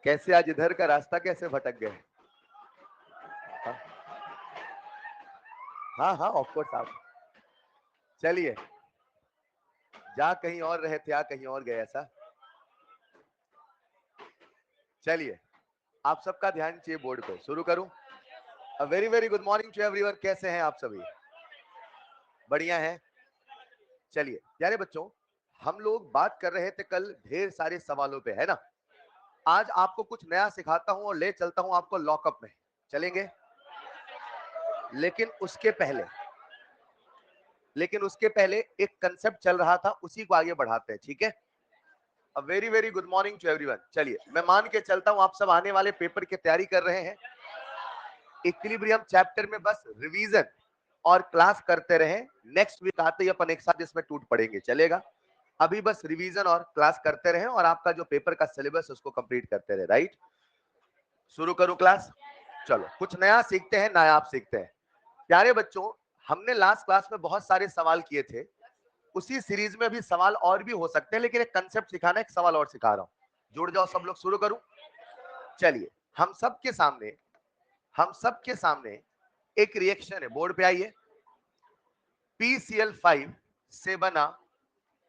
कैसे आज इधर का रास्ता कैसे भटक गए? हाँ हाँ ऑफ कोर्स आप चलिए, जा कहीं और रहे थे, आ कहीं और गए ऐसा। चलिए, आप सबका ध्यान चाहिए बोर्ड पे, शुरू करूं? A very very good morning to everyone. कैसे हैं आप सभी? बढ़िया हैं? चलिए प्यारे बच्चों, हम लोग बात कर रहे थे कल ढेर सारे सवालों पे, है ना? आज आपको कुछ नया सिखाता हूं और ले चलता हूं आपको लॉकअप में। चलेंगे? लेकिन उसके पहले एक कंसेप्ट चल रहा था, उसी को आगे बढ़ाते हैं, ठीक है? A very very good morning to everyone. चलिए, मैं मान के चलता हूं आप सब आने वाले पेपर की तैयारी कर रहे हैं। इक्विलिब्रियम चैप्टर में बस रिवीजन और क्लास करते रहे। नेक्स्ट वीक आते ही अपन एक साथ इसमें टूट पड़ेंगे, चलेगा? अभी बस रिवीजन और क्लास करते रहे और आपका जो पेपर का सिलेबस उसको कंप्लीट करते रहे, राइट? शुरू करूं क्लास? चलो, कुछ नया सीखते हैं, नायाब सीखते हैं। प्यारे बच्चों, हमने लास्ट क्लास में बहुत सारे सवाल किए थे। उसी सीरीज में अभी सवाल और भी हो सकते हैं, लेकिन एक कंसेप्ट सिखाना, एक सवाल और सिखा रहा हूं। जुड़ जाओ सब लोग, शुरू करूं? चलिए, हम सबके सामने एक रिएक्शन है, बोर्ड पे आइए। PCl5 से बना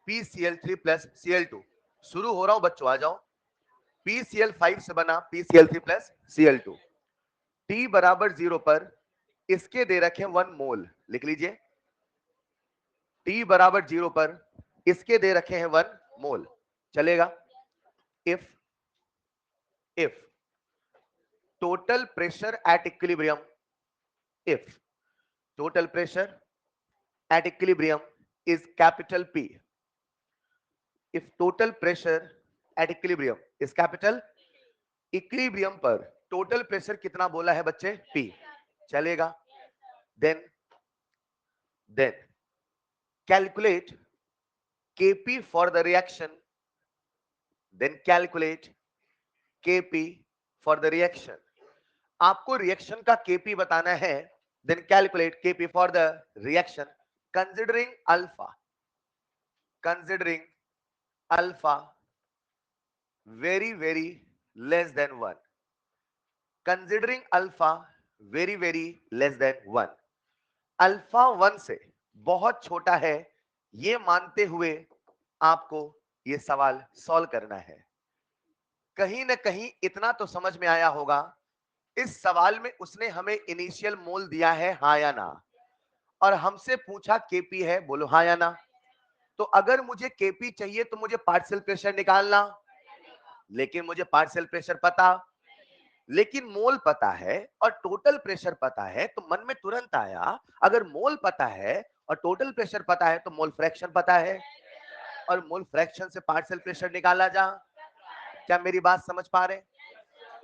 PCl3 प्लस Cl2। शुरू हो रहा हूं बच्चों, आ जाओ। PCl5 से बना PCl3 प्लस Cl2। T बराबर 0 पर इसके दे रखे 1 मोल, लिख लीजिए। T बराबर 0 पर इसके दे रखे हैं 1 मोल, चलेगा? If total pressure at equilibrium, if total pressure at equilibrium is capital P, if total pressure at equilibrium is capital, equilibrium पर टोटल प्रेशर कितना बोला है बच्चे? P, चलेगा? Then calculate Kp for the reaction, then calculate Kp for the reaction। आपको reaction का Kp बताना है, then calculate Kp for the reaction considering alpha very very less than 1, considering alpha very very less than 1। Alpha 1 से बहुत छोटा है, ये मानते हुए आपको ये सवाल सॉल्व करना है। कहीं ना कहीं इतना तो समझ में आया होगा, इस सवाल में उसने हमें इनिशियल मोल दिया है, हाँ या ना, और हमसे पूछा केपी है, बोलो हाँ या ना। तो अगर मुझे केपी चाहिए तो मुझे पार्शियल प्रेशर निकालना, लेकिन मुझे पार्शियल प्रेशर पता, लेकिन मोल पता है और टोटल प्रेशर पता है, तो मन में तुरंत आया अगर मोल पता है और टोटल प्रेशर पता है तो मोल फ्रैक्शन पता है, और मोल फ्रैक्शन से पार्शियल प्रेशर निकाला जा। क्या मेरी बात समझ पा रहे हैं?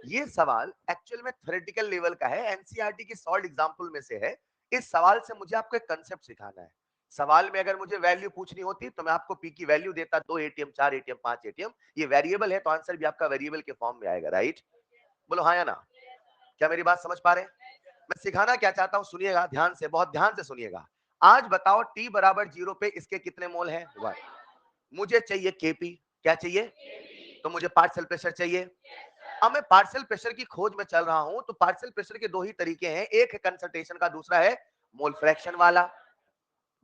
ये सवाल एक्चुअल में थ्योरेटिकल लेवल का है, एनसीईआरटी की सॉल्व एग्जांपल में से है। इस सवाल से मुझे आपको एक कांसेप्ट सिखाना है। सवाल में अगर मुझे वैल्यू पूछनी होती तो मैं आपको पी की वैल्यू देता, 2 एटीएम, 4 एटीएम, 5 एटीएम। ये वेरिएबल है तो आंसर भी आपका वेरिएबल के फॉर्म में आएगा, राइट? बोलो हाँ या ना। क्या मेरी बात समझ पा रहे हैं? मैं सिखाना क्या चाहता हूं, सुनिएगा ध्यान से, बहुत ध्यान से सुनिएगा। आज बताओ T बराबर 0 पे इसके कितने मोल हैं? 1। मुझे चाहिए Kp, क्या चाहिए? तो मुझे पार्शियल प्रेशर चाहिए। अब मैं पार्शियल प्रेशर की खोज में चल रहा हूं, तो पार्शियल प्रेशर के दो ही तरीके हैं, एक है कंसंट्रेशन का, दूसरा है मोल फ्रैक्शन वाला।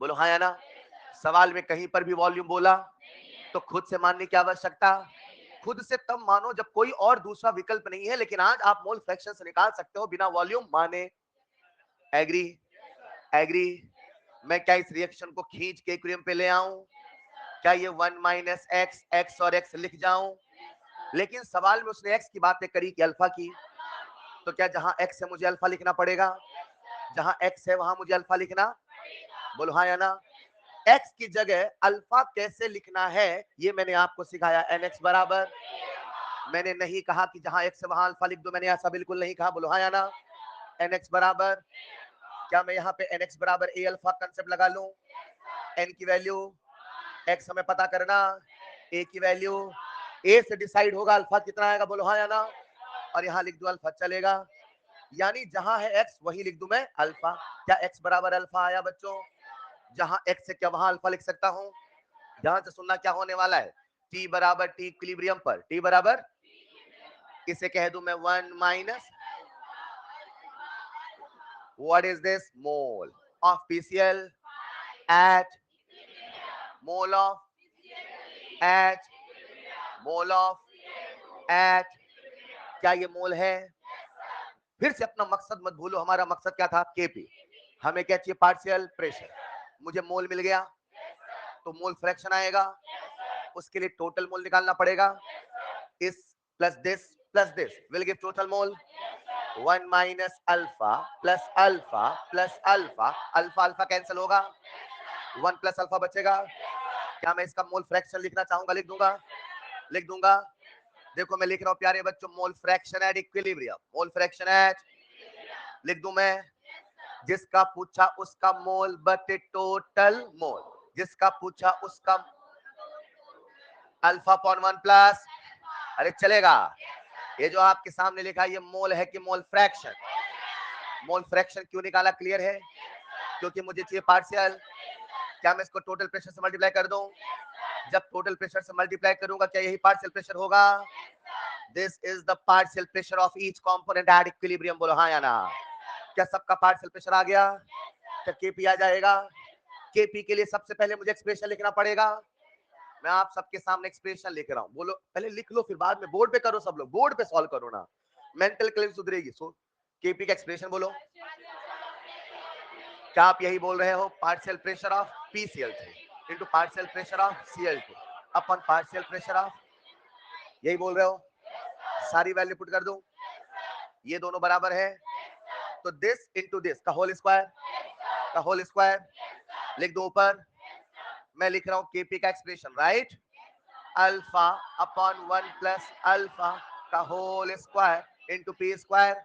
बोलो हाँ या ना। सवाल में कहीं पर भी वॉल्यूम बोला तो खुद से मानने की आवश्यकता, खुद से तब मानो जब कोई और दूसरा विकल्प नहीं है, लेकिन आज आप मोल फ्रैक्शन से निकाल सकते हो बिना वॉल्यूम माने। एग्री? एग्री? मैं क्या इस रिएक्शन को खींच के इक्विलिब्रियम पे ले आऊं? क्या ये 1 माइनस एक्स, एक्स और एक्स लिख जाऊं? लेकिन सवाल में उसने एक्स की बातें करी कि अल्फा की, तो क्या जहां एक्स है मुझे अल्फा लिखना पड़ेगा? जहां एक्स है वहां मुझे अल्फा लिखना? बोलो हाँ या ना। एक्स की जगह अल्फा कैसे लिखना है ये मैंने आपको सिखाया, एन एक्स बराबर। मैंने नहीं कहा कि जहां एक्स है वहां अल्फा लिख दो, मैंने ऐसा बिल्कुल नहीं कहा। बोलो हाँ या ना। एन एक्स बराबर, क्या मैं यहाँ पे एन एक्स बराबर ए अल्फा कंसेप्ट लगा लूं? एन की वैल्यू, एक्स हमें पता करना, ए की वैल्यू, ए से डिसाइड होगा अल्फा कितना आएगा। बोलो हाँ या ना। और यहाँ लिख दो अल्फा, चलेगा? यानी जहां है एक्स वही लिख दूं मैं अल्फा। क्या एक्स बराबर अल्फा आया बच्चों? जहां एक्स है क्या वहां अल्फा लिख सकता हूं। ध्यान से सुनना क्या होने वाला है। टी बराबर टी इक्विलिब्रियम पर, टी बराबर, इसे कह दूं मैं 1 minus, what is this, mole of PCl at mole of at mole of at, क्या ये मोल है। फिर से अपना मकसद मत भूलो, हमारा मकसद क्या था, केपी। हमें क्या चाहिए, पार्शियल प्रेशर। मुझे मोल मिल गया तो मोल फ्रैक्शन आएगा, उसके लिए टोटल मोल निकालना पड़ेगा। इस plus this will give total mole. 1 minus alpha plus alpha plus alpha, alpha alpha cancel होगा, 1 प्लस अल्फा बचेगा। क्या मैं इसका मोल फ्रैक्शन लिखना चाहूंगा, लिख दूंगा, लिख दूंगा। देखो मैं लिख रहा हूं प्यारे बच्चों, mole fraction at equilibrium, mole fraction at, लिख दूं मैं, जिसका पूछा उसका मोल बटे टोटल मोल, जिसका पूछा उसका अल्फा अपॉन 1 प्लस, अरे चलेगा। ये जो आपके सामने लिखा है ये मोल है कि मोल फ्रैक्शन, मोल फ्रैक्शन क्यों निकाला, क्लियर है, क्योंकि मुझे चाहिए पार्शियल। क्या मैं इसको टोटल प्रेशर से मल्टीप्लाई कर दूं, जब टोटल प्रेशर से मल्टीप्लाई करूंगा क्या यही पार्शियल प्रेशर होगा। This is the partial pressure of each component at equilibrium, बोलो हाँ या ना। क्या सबका पार्शियल प्रेशर आ गया, क्या केपी आ जाएगा। केपी के लिए सबसे पहले मुझे एक्सप्रेशन लिखना पड़ेगा। मैं आप सबके सामने एक्सप्रेशन लिख रहा हूं, बोलो पहले लिख लो फिर बाद में बोर्ड पे करो, सब लोग बोर्ड पे सॉल्व करो ना, मेंटल क्लियर सुधरेगी। सो केपी का एक्सप्रेशन बोलो, क्या आप यही बोल रहे हो, partial pressure of PCl3 into partial pressure of Cl2 upon partial pressure of, यही बोल रहे हो। सारी वैल्यू पुट कर दूं, ये दोनों बराबर है तो दिस इनटू दिस का होल स्क्वायर, का होल स्क्वायर लिख दो ऊपर। मैं लिख रहा हूं केपी का expression, right, alpha upon 1 plus alpha का whole square into P square.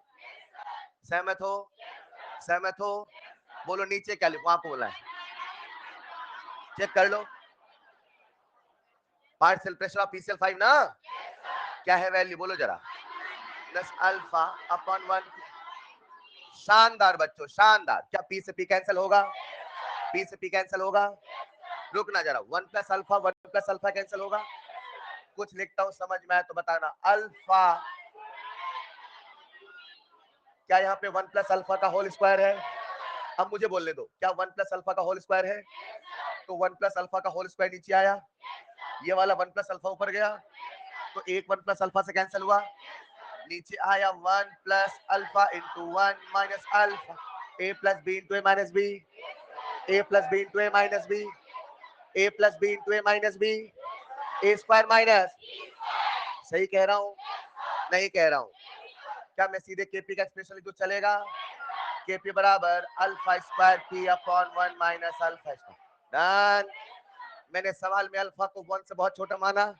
सहमत हो, सहमत हो, बोलो नीचे क्या लिखूं, आपको बोला है, चेक कर लो। पार्शियल प्रेशर ऑफ PCl5 ना, क्या है वैल्यू बोलो जरा, प्लस अल्फा अपॉन 1। शानदार बच्चों शानदार, क्या पी से पी कैंसिल होगा, पी से पी कैंसिल होगा। रुकना जरा, 1 plus alpha 1 plus alpha cancel होगा। कुछ लिखता हूं समझ में आए तो बताना। अल्फा, क्या यहाँ पे 1 प्लस अल्फा का होल स्क्वायर है, अब मुझे बोलने दो, क्या 1 प्लस अल्फा का होल स्क्वायर है, तो 1 प्लस अल्फा का होल स्क्वायर नीचे आया, ये वाला 1 प्लस अल्फा ऊपर गया, तो एक 1 प्लस अल्फा से कैंसिल हुआ, नीचे आया 1 plus alpha into 1 minus alpha, A plus B into A minus B, A plus B into A minus B, A plus B into A minus B, A square minus, सही कह रहा हूं, नहीं कह रहा हूं, क्या मैं सीधे केपी का एक्सप्रेशन लिख दूं, चलेगा। केपी बराबर alpha square P upon 1 minus alpha square, done. मैंने सवाल में अल्फा को 1 से बहुत छोटा माना,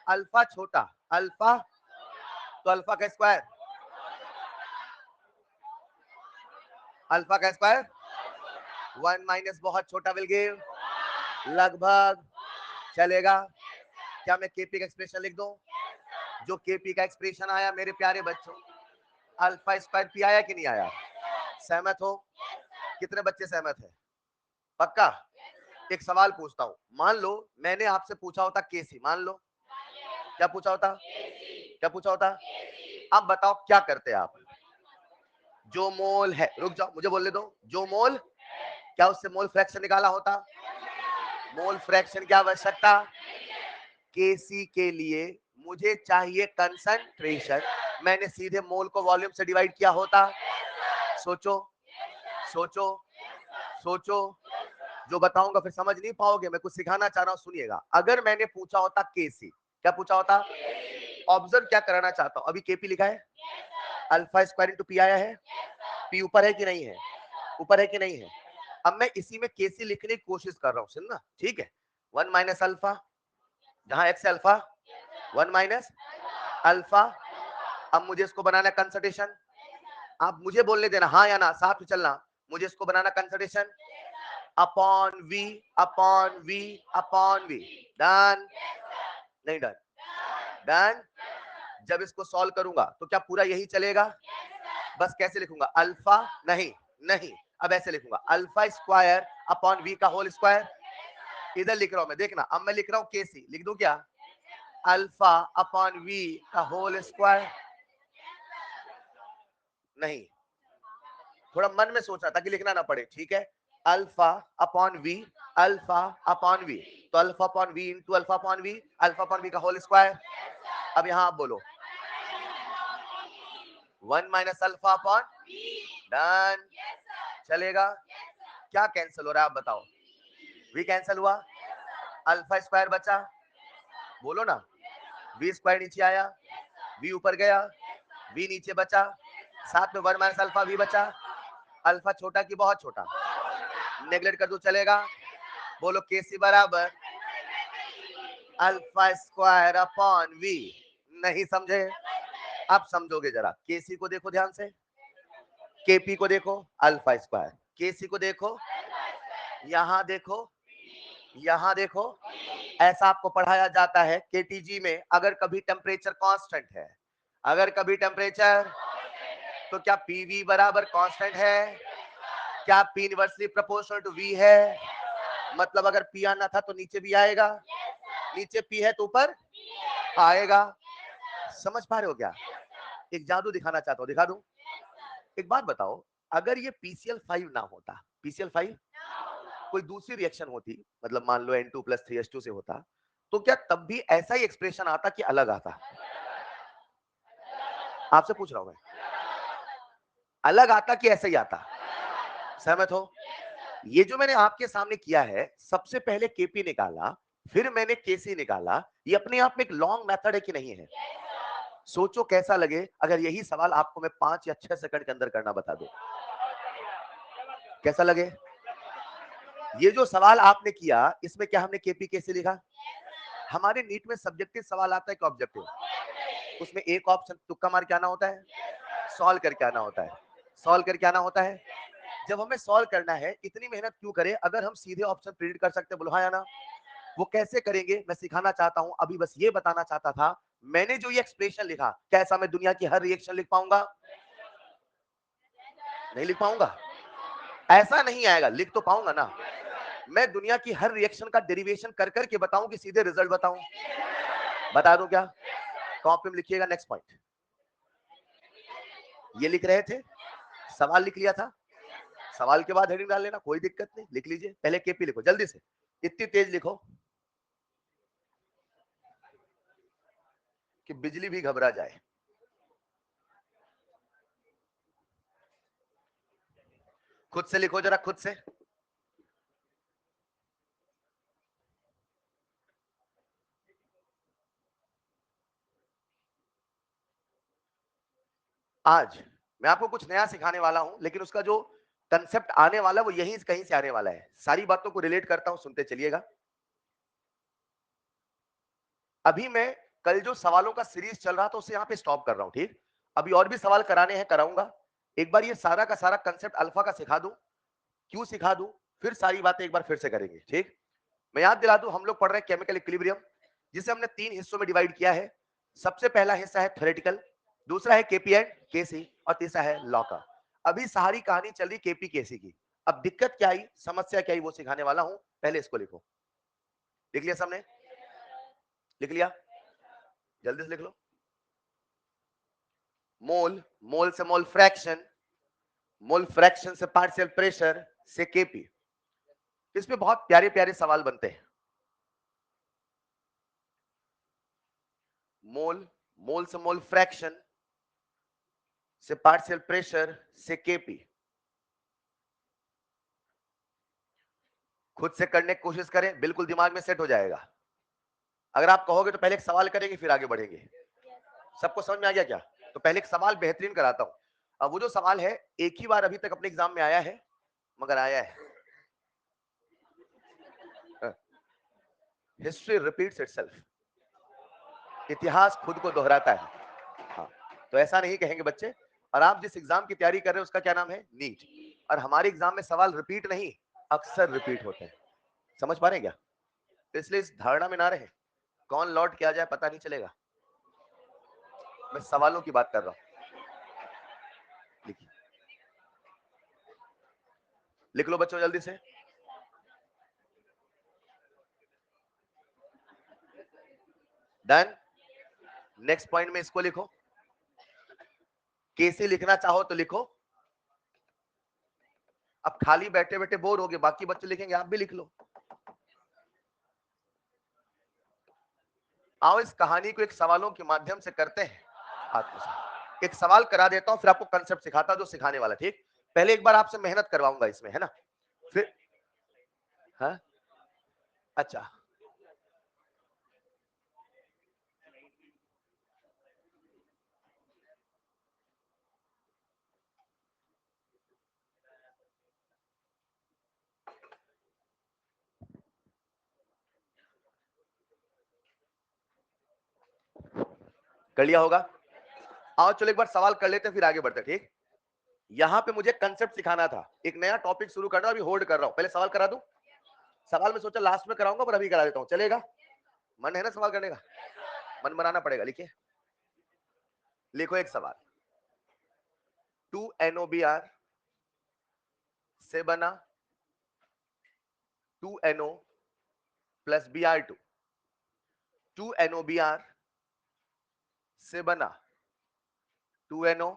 अल्फा छोटा, अल्फा तो अल्फा का स्क्वायर, अल्फा का स्क्वायर 1 माइनस बहुत छोटा विल गिव लगभग, चलेगा। क्या मैं केपी का एक्सप्रेशन लिख दूं, जो केपी का एक्सप्रेशन आया मेरे प्यारे बच्चों, अल्फा स्क्वायर पी आया कि नहीं आया, सहमत हो, कितने बच्चे सहमत हैं, पक्का। एक सवाल पूछता हूं, मान लो मैंने आपसे पूछा होता केसी, मान लो, क्या पूछा होता, क्या पूछा होता, अब बताओ क्या करते आप, जो मोल है, रुक जाओ मुझे बोलने दो, जो मोल, क्या उससे मोल फ्रैक्शन निकाला होता, मोल फ्रैक्शन की आवश्यकता, केसी के लिए मुझे चाहिए कंसंट्रेशन, मैंने सीधे मोल को वॉल्यूम से डिवाइड किया होता। सोचो सोचो सोचो, जो बताऊंगा फिर समझ नहीं पाओगे, मैं कुछ सिखाना चाह रहा हूं, सुनिएगा। अगर मैंने पूछा होता केसी, क्या पूछा होता, ऑब्जर्व क्या कराना चाहता हूं, अभी केपी लिखा है, अल्फा स्क्वायर इंटू पी आया है, पी ऊपर है कि नहीं है, ऊपर है कि नहीं है। अब मैं इसी में केसी लिखने की कोशिश कर रहा हूं, सुनना ठीक है, 1 माइनस अल्फा, जहां एक्स है अल्फा, 1 माइनस अल्फा। अब मुझे इसको बनाना कंसंट्रेशन, आप मुझे बोलने देना हाँ या ना, साथ में चलना, मुझे इसको बनाना concentration, upon V upon V upon V, done, नहीं डन, डन। जब इसको सॉल्व करूंगा तो क्या पूरा यही चलेगा, बस कैसे लिखूंगा, अल्फा नहीं, नहीं, अब ऐसे लिखूंगा अल्फा स्क्वायर अपॉन वी का होल स्क्वायर, इधर लिख रहा हूं मैं, देखना अब मैं लिख रहा हूं केसी, लिख दूं क्या, अल्फा अपॉन वी का होल स्क्वायर, नहीं थोड़ा मन में सोचना ताकि लिखना ना पड़े, ठीक है, alpha upon V, alpha upon V, तो alpha upon V into alpha upon V, alpha upon V का होल स्क्वायर। अब यहां आप बोलो 1 माइनस अल्फा अपॉन, डन, चलेगा, क्या कैंसिल हो रहा है आप बताओ, वी कैंसिल हुआ, अल्फा स्क्वायर बचा, बोलो ना, वी स्क्वायर नीचे आया, वी ऊपर गया, वी नीचे बचा, साथ में 1 माइनस अल्फा वी बचा, अल्फा छोटा की बहुत छोटा, नेगलेक्ट कर दो चलेगा, बोलो केसी बराबर अल्फा स्क्वायर अपॉन वी, नहीं समझे, अब समझोगे जरा, केसी को देखो ध्यान से, केपी को देखो अल्फा स्क्वायर, केसी को देखो, यहां देखो, यहां देखो, ऐसा आपको पढ़ाया जाता है केटीजी में, अगर कभी टेम्परेचर कांस्टेंट है, अगर कभी टेम्परेचर, तो क्या पीवी बराबर कांस्टेंट है, क्या P inversely proportional to V है, मतलब अगर पी आना था तो नीचे भी आएगा, नीचे पी है तो ऊपर आएगा, समझ पा रहे हो क्या, एक जादू दिखाना चाहता हूं, दिखा दूं, एक बात बताओ, अगर ये PCl5 ना होता, PCl5 कोई दूसरी रिएक्शन होती, मतलब मान लो N2 प्लस 3H2 से होता, तो क्या तब भी ऐसा ही एक्सप्रेशन आता कि अलग आता, आपसे पूछ रहा हूं मैं, अलग आता कि ऐसे ही आता, सहमत हो, ये जो मैंने आपके सामने किया है, सबसे पहले केपी निकाला, फिर मैंने केसी निकाला, ये अपने आप में एक लॉन्ग मेथड है कि नहीं है, सोचो कैसा लगे अगर यही सवाल आपको मैं 5 या 6 सेकंड के अंदर करना बता दूं, कैसा लगे, ये जो सवाल आपने किया इसमें क्या हमने केपी कैसे लिखा, हमारे नीट में सब्जेक्टिव सवाल आता है कि ऑब्जेक्टिव, उसमें एक ऑप्शन तुक्का मार के आना होता है, सॉल्व करके आना होता है, सॉल्व करके आना होता है, जब हमें सॉल्व करना है इतनी मेहनत क्यों करें अगर हम सीधे ऑप्शन प्रिंट कर सकते हैं, बोलो हाँ या ना, वो कैसे करेंगे मैं सिखाना चाहता हूं, अभी बस ये बताना चाहता था, मैंने जो ये एक्सप्रेशन लिखा कैसा मैं दुनिया की हर रिएक्शन लिख पाऊंगा, नहीं लिख पाऊंगा, ऐसा नहीं आएगा, लिख तो पाऊंगा ना, मैं दुनिया की हर रिएक्शन का डेरिवेशन कर करके बताऊं कि सीधे रिजल्ट बताऊं, बता दूं क्या, कॉपी में लिखिएगा, नेक्स्ट पॉइंट, ये लिख रहे थे, सवाल लिख लिया था, सवाल के बाद हेडिंग डाल लेना, कोई दिक्कत नहीं, लिख लीजिए, पहले केपी लिखो जल्दी से, इतनी तेज लिखो कि बिजली भी घबरा जाए, खुद से लिखो जरा, खुद से, आज मैं आपको कुछ नया सिखाने वाला हूं, लेकिन उसका जो कंसेप्ट आने वाला है वो यहीं कहीं से आने वाला है, सारी बातों को रिलेट करता हूं, सुनते चलिएगा, अभी मैं कल जो सवालों का सीरीज चल रहा था उसे यहां पे स्टॉप कर रहा हूं, ठीक, अभी और भी सवाल कराने हैं, कराऊंगा, एक बार ये सारा का सारा कंसेप्ट अल्फा का सिखा दूं, क्यों सिखा दूं, फिर सारी बातें एक बार फिर से करेंगे, ठीक, मैं याद दिला दूं, हम लोग पढ़ रहे हैं केमिकल इक्विलिब्रियम, जिसे हमने 3 हिस्सों में डिवाइड किया है, सबसे पहला हिस्सा है थ्योरेटिकल, दूसरा है केपी एंड केसी, और तीसरा है लॉ का, अभी सारी कहानी चल रही केपी केसी की, अब दिक्कत क्या आई, समस्या क्या आई, वो सिखाने वाला हूं, पहले इसको लिखो, लिख लिया सबने, लिख लिया, जल्दी से लिख लो, मोल, मोल से मोल फ्रैक्शन, मोल फ्रैक्शन से पार्शियल प्रेशर से केपी, इसमें बहुत प्यारे प्यारे सवाल बनते हैं, मोल, मोल से मोल फ्रैक्शन से पार्शियल प्रेशर से केपी, खुद से करने की कोशिश करें, बिल्कुल दिमाग में सेट हो जाएगा, अगर आप कहोगे तो पहले एक सवाल करेंगे फिर आगे बढ़ेंगे, सबको समझ में आ गया क्या, तो पहले एक सवाल बेहतरीन कराता हूं, अब वो जो सवाल है एक ही बार अभी तक अपने एग्जाम में आया है, मगर आया है, हिस्ट्री रिपीट्स इटसेल्फ, इतिहास खुद को दोहराता है, हाँ, तो ऐसा नहीं कहेंगे बच्चे, और आप जिस एग्जाम की तैयारी कर रहे हैं उसका क्या नाम है, नीट, और हमारे एग्जाम में सवाल रिपीट नहीं अक्सर रिपीट होते हैं, समझ पा रहे हैं क्या, तो इसलिए इस धारणा में ना रहे, कौन लौट के आ जाए पता नहीं चलेगा, मैं सवालों की बात कर रहा हूं, लिखिए, लिख लो बच्चों जल्दी से। डन। नेक्स्ट पॉइंट में इसको लिखो, केसी लिखना चाहो तो लिखो। अब खाली बैठे बैठे बोर हो गए, बाकी बच्चे लिखेंगे, आप भी लिख लो। आओ इस कहानी को एक सवालों के माध्यम से करते हैं। एक सवाल करा देता हूं, फिर आपको कंसेप्ट सिखाता जो सिखाने वाला। ठीक, पहले एक बार आपसे मेहनत करवाऊंगा इसमें, है ना, फिर। हाँ, अच्छा, कर लिया होगा। आओ चलो एक बार सवाल कर लेते हैं, फिर आगे बढ़ते हैं। ठीक, यहां पे मुझे कंसेप्ट सिखाना था, एक नया टॉपिक शुरू करना, अभी होल्ड कर रहा हूं, पहले सवाल करा दूं। सवाल में सोचा लास्ट में कराऊंगा, पर अभी करा देता हूं, चलेगा? मन है ना सवाल करने का? मन बनाना पड़ेगा। लिखिए, लिखो एक सवाल। 2NOBr से बना 2NO प्लस Br2। 2NOBr से बना 2NO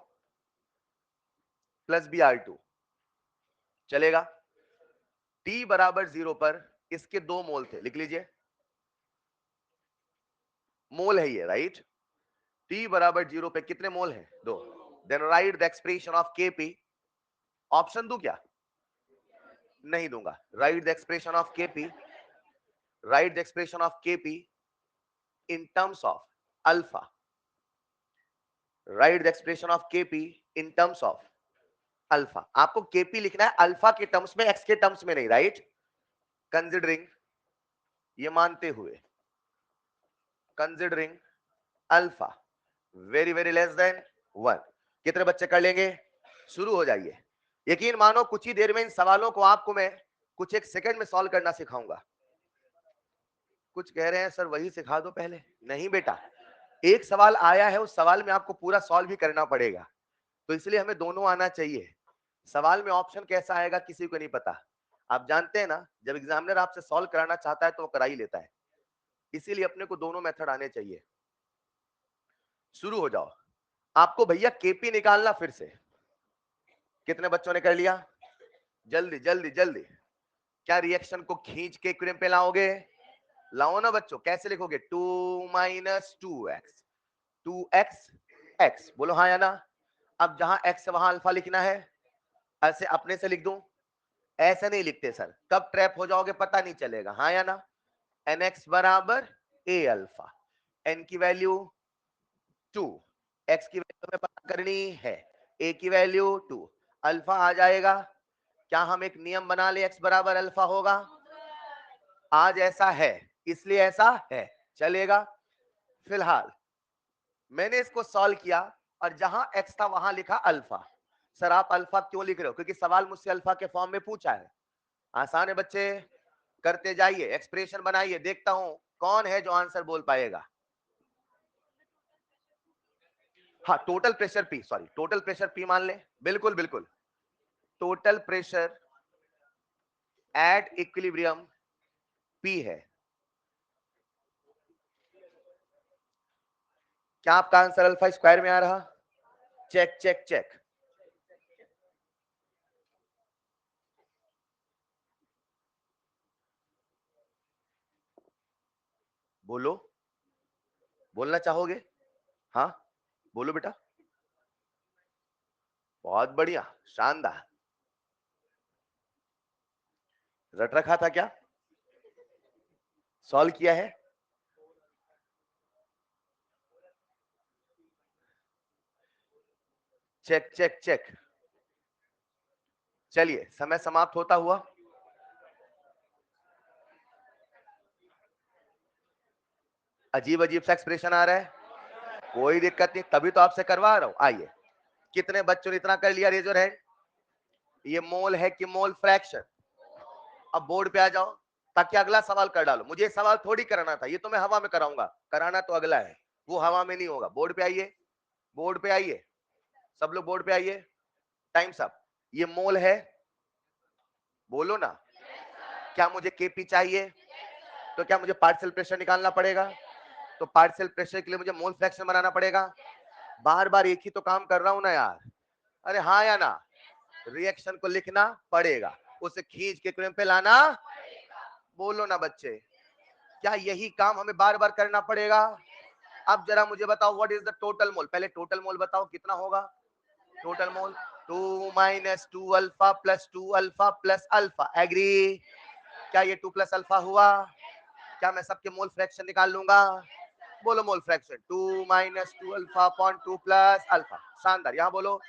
प्लस Br2, चलेगा? T बराबर 0 पर इसके 2 मोल थे, लिख लीजिए। मोल है ये, राइट? T बराबर 0 पे कितने मोल हैं? 2। Then write the expression of Kp। Option दूं क्या? नहीं दूंगा। Write the expression of Kp, write the expression of Kp in terms of alpha. Write the expression of Kp in terms of alpha. आपको Kp लिखना है alpha के terms में, x के टर्म्स में नहीं, राइट? कंसिडरिंग, ये मानते हुए, considering alpha very very less than 1। कितने बच्चे कर लेंगे? शुरू हो जाइए। यकीन मानो कुछ ही देर में इन सवालों को आपको मैं कुछ एक सेकंड में सॉल्व करना सिखाऊंगा। कुछ कह रहे हैं सर वही सिखा दो पहले। नहीं बेटा, एक सवाल आया है, उस सवाल में आपको पूरा सॉल्व भी करना पड़ेगा, तो इसलिए हमें दोनों आना चाहिए। सवाल में ऑप्शन कैसा आएगा किसी को नहीं पता। आप जानते हैं ना, जब एग्जामिनर आपसे सॉल्व कराना चाहता है तो वो करा ही लेता है, इसीलिए अपने को दोनों मेथड आने चाहिए। शुरू हो जाओ। आपको भैया केपी निकालना फिर से। कितने बच्चों ने कर लिया? जल्दी जल्दी जल्दी। क्या रिएक्शन को खींच के इक्विलिब्रियम पे लाओगे? लाओ ना बच्चों। कैसे लिखोगे? 2 माइनस 2x, 2x x, बोलो हाँ या ना। अब जहां x है वहां अल्फा लिखना है। ऐसे अपने से लिख दूं? ऐसे नहीं लिखते सर, कब ट्रैप हो जाओगे पता नहीं चलेगा। हाँ या ना? nx बराबर a अल्फा, n की वैल्यू 2, x की वैल्यू हमें पता करनी है, a की वैल्यू 2, अल्फा आ जाएगा। क्या हम एक नियम बना ले x बराबर अल्फा होगा? आज ऐसा है इसलिए ऐसा है, चलेगा? फिलहाल मैंने इसको सॉल्व किया और जहां x था वहां लिखा अल्फा। सर आप अल्फा क्यों लिख रहे हो? क्योंकि सवाल मुझसे अल्फा के फॉर्म में पूछा है। आसान है बच्चे, करते जाइए, एक्सप्रेशन बनाइए, देखता हूं कौन है जो आंसर बोल पाएगा। हाँ, total pressure P, sorry total pressure P मान ले। बिल्कुल बिल्कुल, total pressure at equilibrium P है। क्या आपका आंसर अल्फा स्क्वायर में आ रहा? Check check check. बोलो, बोलना चाहोगे? हाँ बोलो बेटा। बहुत बढ़िया, शानदार। रट रखा था क्या? सॉल्व किया है? Check check check. चलिए समय समाप्त होता हुआ। अजीब अजीब सा एक्सप्रेशन आ रहा है, कोई दिक्कत नहीं, तभी तो आपसे करवा रहा हूं। आइए, कितने बच्चों ने इतना कर लिया? Raise your hand. ये मोल है कि मोल फ्रैक्शन? अब बोर्ड पे आ जाओ ताकि अगला सवाल कर डालो। मुझे सवाल थोड़ी कराना था, ये तो मैं हवा में कराऊंगा, कराना तो अगला है, वो हवा में नहीं होगा। बोर्ड पे आइए, बोर्ड पे आइए, सब लोग बोर्ड पे आइए। Times up. ये मोल है, बोलो ना। क्या मुझे केपी चाहिए? तो क्या मुझे पार्शियल प्रेशर निकालना पड़ेगा? तो पार्शियल प्रेशर के लिए मुझे मोल फ्रैक्शन बनाना पड़ेगा। बार बार एक ही तो काम कर रहा हूं ना यार। अरे हाँ या ना? रिएक्शन को लिखना पड़ेगा, उसे खींच के क्रेम पे लाना। बोलो ना बच्चे, क्या यही काम हमें बार बार करना पड़ेगा? अब जरा मुझे बताओ, what is the total mole? पहले टोटल मोल बताओ कितना होगा। Total mole 2 minus 2 alpha plus 2 alpha plus alpha. Agree? क्या ये 2 प्लस अल्फा हुआ? क्या मैं सबके मोल फ्रैक्शन निकाल लूंगा? बोलो mole fraction 2 minus 2 alpha upon 2 plus alpha. शानदार, यहां बोलो।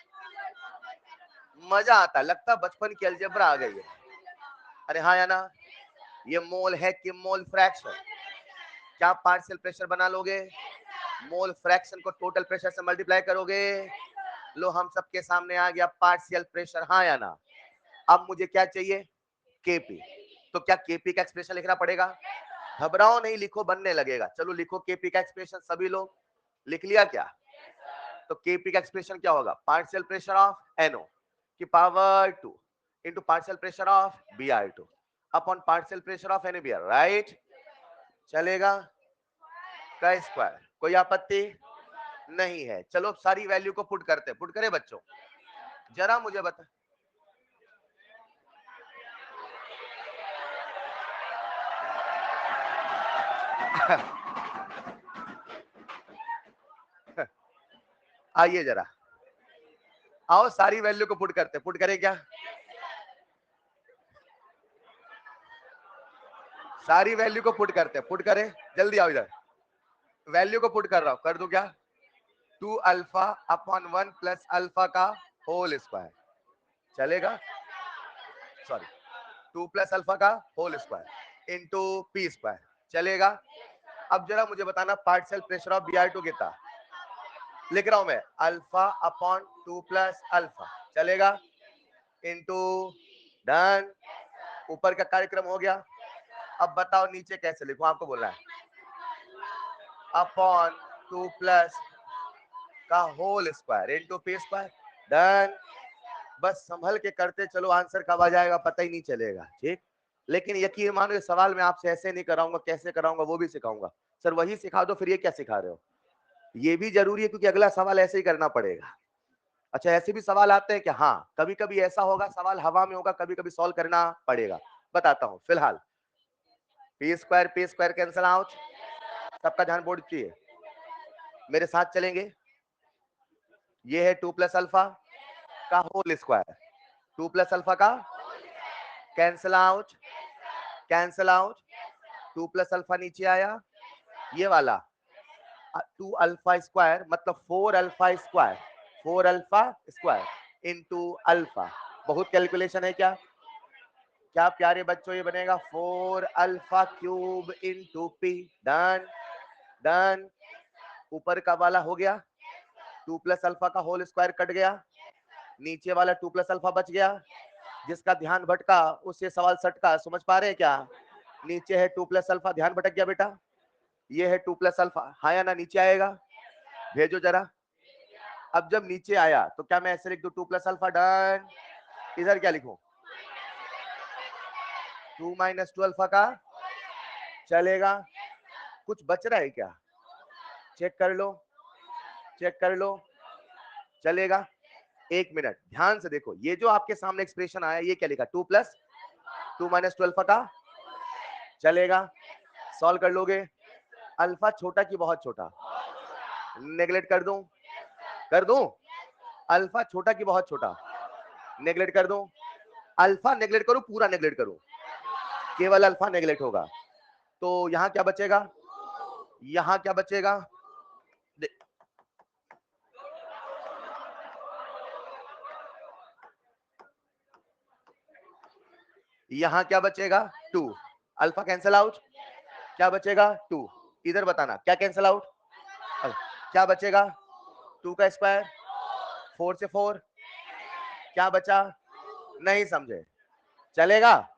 मजा आता है, लगता बचपन की अलजेब्रा आ गई है। अरे हाँ या ना? ये मोल है कि मोल फ्रैक्शन? क्या पार्शियल प्रेशर बना लोगे? मोल फ्रैक्शन को टोटल प्रेशर से मल्टीप्लाई करोगे। लो, हम सबके सामने आ गया पार्शियल प्रेशर। हाँ या ना? अब मुझे क्या चाहिए? केपी। तो क्या केपी का एक्सप्रेशन लिखना पड़ेगा? घबराओ नहीं, लिखो, बनने लगेगा। चलो लिखो केपी का एक्सप्रेशन। सभी लोग लिख लिया क्या? तो केपी का एक्सप्रेशन क्या होगा? पार्शियल प्रेशर ऑफ एनओ की power 2 into partial pressure of Br2 upon partial pressure of NaBr। Right? चलेगा? का स्क्वायर। कोई आपत्ति नहीं है। चलो सारी वैल्यू को पुट करते, पुट करें बच्चों? जरा मुझे बता। आइए जरा, आओ सारी वैल्यू को पुट करते। पुट करें क्या? सारी वैल्यू को पुट करते, पुट करें। जल्दी आओ इधर। वैल्यू को पुट कर रहा हूं, कर दूं क्या? 2 अल्फा अपॉन 1 प्लस अल्फा का होल स्क्वायर। चलेगा? सॉरी, 2 प्लस अल्फा का whole square into P square. चलेगा? अब जरा मुझे बताना, पार्शियल प्रेशर ऑफ Br2 कितना? लिख रहा हूं मैं, अल्फा अपॉन 2 प्लस अल्फा। चलेगा? Into done. ऊपर का कार्यक्रम हो गया। अब बताओ नीचे कैसे लिखूं? आपको बोलना है। अपॉन 2 प्लस का whole square into P square. Done. बस संभल के करते चलो, आंसर कब आ जाएगा पता ही नहीं चलेगा। ठीक? लेकिन यकीन मानो, ये सवाल मैं आपसे ऐसे नहीं कराऊंगा, कैसे कराऊंगा वो भी सिखाऊंगा। सर वही सिखा दो, फिर ये क्या सिखा रहे हो? ये भी जरूरी है, क्योंकि अगला सवाल ऐसे ही करना पड़ेगा। अच्छा, ऐसे भी सवाल आते हैं कि हाँ, कभी कभी ऐसा होगा सवाल हवा में होगा, कभी कभी सॉल्व करना पड़ेगा। बताता हूं फिलहाल। P square cancel out. सबका ध्यान बोर्ड चाहिए, मेरे साथ चलेंगे। ये है 2 प्लस अल्फा का होल स्क्वायर। 2 प्लस अल्फा का cancel out, cancel out. 2 plus alpha नीचे आया, ये वाला 2 अल्फा स्क्वायर मतलब 4 alpha square. 4 alpha square into alpha. बहुत कैलकुलेशन है क्या? क्या प्यारे बच्चों, ये बनेगा 4 alpha cube into P. Done, done. ऊपर का वाला हो गया, 2 प्लस अल्फा का होल स्क्वायर कट गया, नीचे वाला 2 प्लस अल्फा बच गया। जिसका ध्यान भटका उससे सवाल सटका। समझ पा रहे हैं क्या? नीचे है 2 प्लस अल्फा, ध्यान भटक गया बेटा। ये है 2 प्लस अल्फा। हाँ या ना? नीचे आएगा, भेजो जरा। अब जब नीचे आया तो क्या मैं ऐसे लिख दूं 2 प्लस अल्फा? डन। इधर क्या लिखूं? 2 माइनस 2 अल्फा का। चलेगा? कुछ बच रहा है क्या? चेक कर लो, चेक कर लो। चलेगा? एक मिनट ध्यान से देखो, ये जो आपके सामने एक्सप्रेशन आया, ये क्या लिखा? 2 प्लस 2 माइनस 2 अल्फा का। चलेगा? सॉल्व कर लोगे? अल्फा छोटा की बहुत छोटा? नेगलेक्ट कर दूं? कर दूं? अल्फा छोटा की बहुत छोटा? नेगलेक्ट कर दूं? अल्फा नेगलेक्ट करूं, पूरा नेगलेक्ट करूं? केवल अल्फा नेगलेक्ट होगा। तो यहां क्या बचेगा? यहां क्या बचेगा? यहां क्या बचेगा? 2। अल्फा कैंसल आउट, क्या बचेगा? 2। इधर बताना क्या कैंसल आउट? क्या बचेगा? 2 का स्क्वायर, 4 से 4 क्या बचा? नहीं समझे? चलेगा?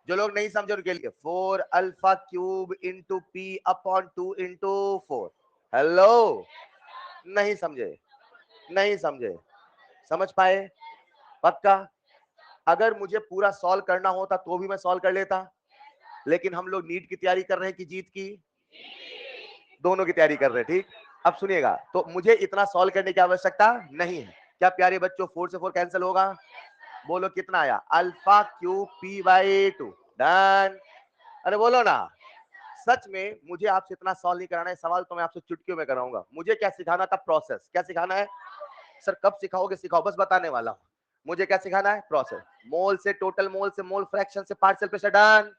जो लोग नहीं समझे उनके लिए 4 alpha cube into P upon 2 into 4। Hello? नहीं समझे? नहीं समझे? समझ पाए? पक्का? अगर मुझे पूरा सॉल्व करना होता तो भी मैं सॉल्व कर लेता, लेकिन हम लोग नीट की तैयारी कर रहे हैं कि जीत की, दोनों की तैयारी कर रहे हैं। ठीक, अब सुनिएगा, तो मुझे इतना सॉल्व करने की आवश्यकता नहीं है। क्या प्यारे बच्चों, 4 से 4 कैंसिल होगा? बोलो कितना आया? Alpha cube P by 2। Done. अरे बोलो ना, सच में मुझे आपसे इतना सॉल्व नहीं कराना है, सवाल तो मैं आपसे चुटकियों में कराऊंगा। मुझे क्या सिखाना था? प्रोसेस। क्या सिखाना है सर? कब सिखाओगे? सिखाओ, बस बताने वाला हूं। मुझे क्या सिखाना है? प्रोसेस। मोल से टोटल मोल से मोल फ्रैक्शन से पार्शियल प्रेशर। डन।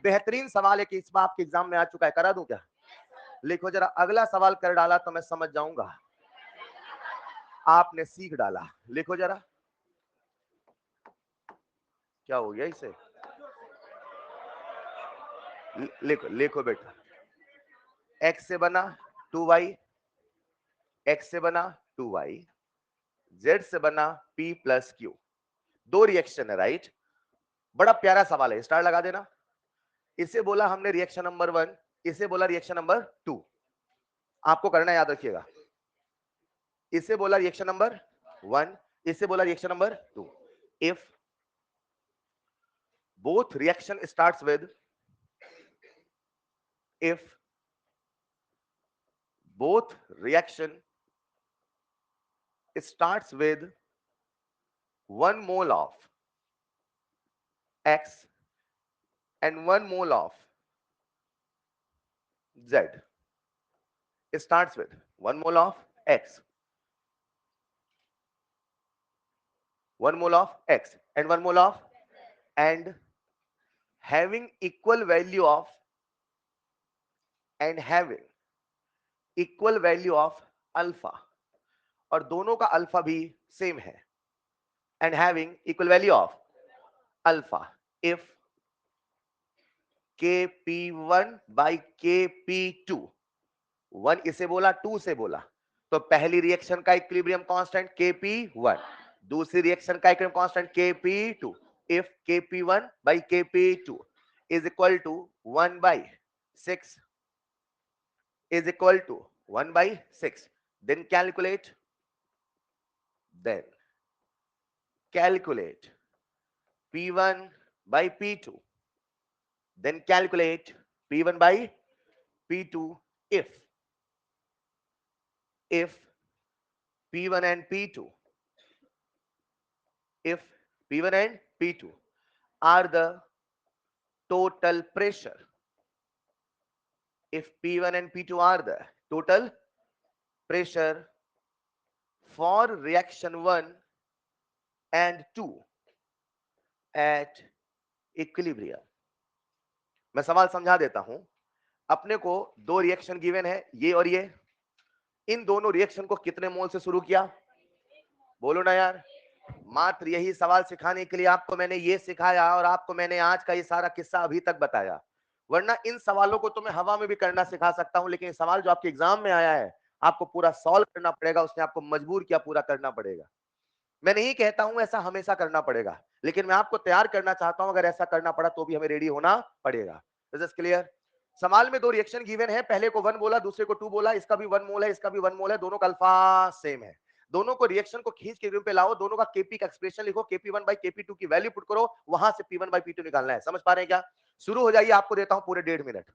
बेहतरीन सवाल है कि इस बार आपके एग्जाम में आ चुका है, करा दूं क्या? लिखो जरा, अगला सवाल कर डाला तो मैं समझ जाऊंगा आपने सीख डाला। लिखो जरा, क्या हो गया इसे? लिखो लिखो बेटा, x से बना 2y, x से बना 2y, z से बना p प्लस q। दो रिएक्शन है, राइट? बड़ा प्यारा सवाल है, स्टार लगा देना। इसे बोला हमने रिएक्शन नंबर 1, इसे बोला रिएक्शन नंबर 2। आपको करना याद रखिएगा, इसे बोला रिएक्शन नंबर 1, इसे बोला reaction number 2। If both reaction starts with, if both reaction starts with 1 mole of x and 1 mole of z, starts with 1 mole of x, 1 mole of x and 1 mole of, and having equal value of, and having equal value of alpha, और दोनों का alpha भी same है, and having equal value of alpha if kp1 by kp2, 1 इसे बोला 2 से बोला, तो पहली रिएक्शन का इक्विलिब्रियम कांस्टेंट kp1, दूसरी रिएक्शन का equilibrium constant kp2। If kp1 by kp2 is equal to 1 by 6, is equal to 1 by 6, then calculate p1 by p2, then calculate p1 by p2 if p1 and p2, if p1 and p2 are the total pressure, if p1 and p2 are the total pressure for reaction 1 and 2 at equilibrium। मैं सवाल समझा देता हूं। अपने को दो reaction given है, ये और ये। इन दोनों रिएक्शन को कितने मोल से शुरू किया? बोलो ना यार। मात्र यही सवाल सिखाने के लिए आपको मैंने ये सिखाया और आपको मैंने आज का ये सारा किस्सा अभी तक बताया, वरना इन सवालों को तो मैं हवा में भी करना सिखा सकता हूं, लेकिन सवाल जो आपके एग्जाम में आया है आपको पूरा सॉल्व करना पड़ेगा, उसने आपको मजबूर किया, पूरा करना पड़ेगा। मैं नहीं कहता हूं ऐसा हमेशा करना पड़ेगा, लेकिन मैं आपको तैयार करना चाहता हूं, अगर ऐसा करना पड़ा तो भी हमें रेडी होना पड़ेगा। Is this clear? सवाल में दो रिएक्शन गिवन है, पहले को 1 बोला, दूसरे को 2 बोला, इसका भी 1 मोल है, इसका भी 1 मोल है, दोनों का अल्फा सेम है। दोनों को रिएक्शन को खींच के रूप पे लाओ, दोनों का केपी का एक्सप्रेशन लिखो, kp1 by kp2 की वैल्यू पुट करो, वहां से p1 by p2 निकालना है। समझ पा रहे हैं क्या? शुरू हो जाइए, आपको देता हूं पूरे 1.5 मिनट।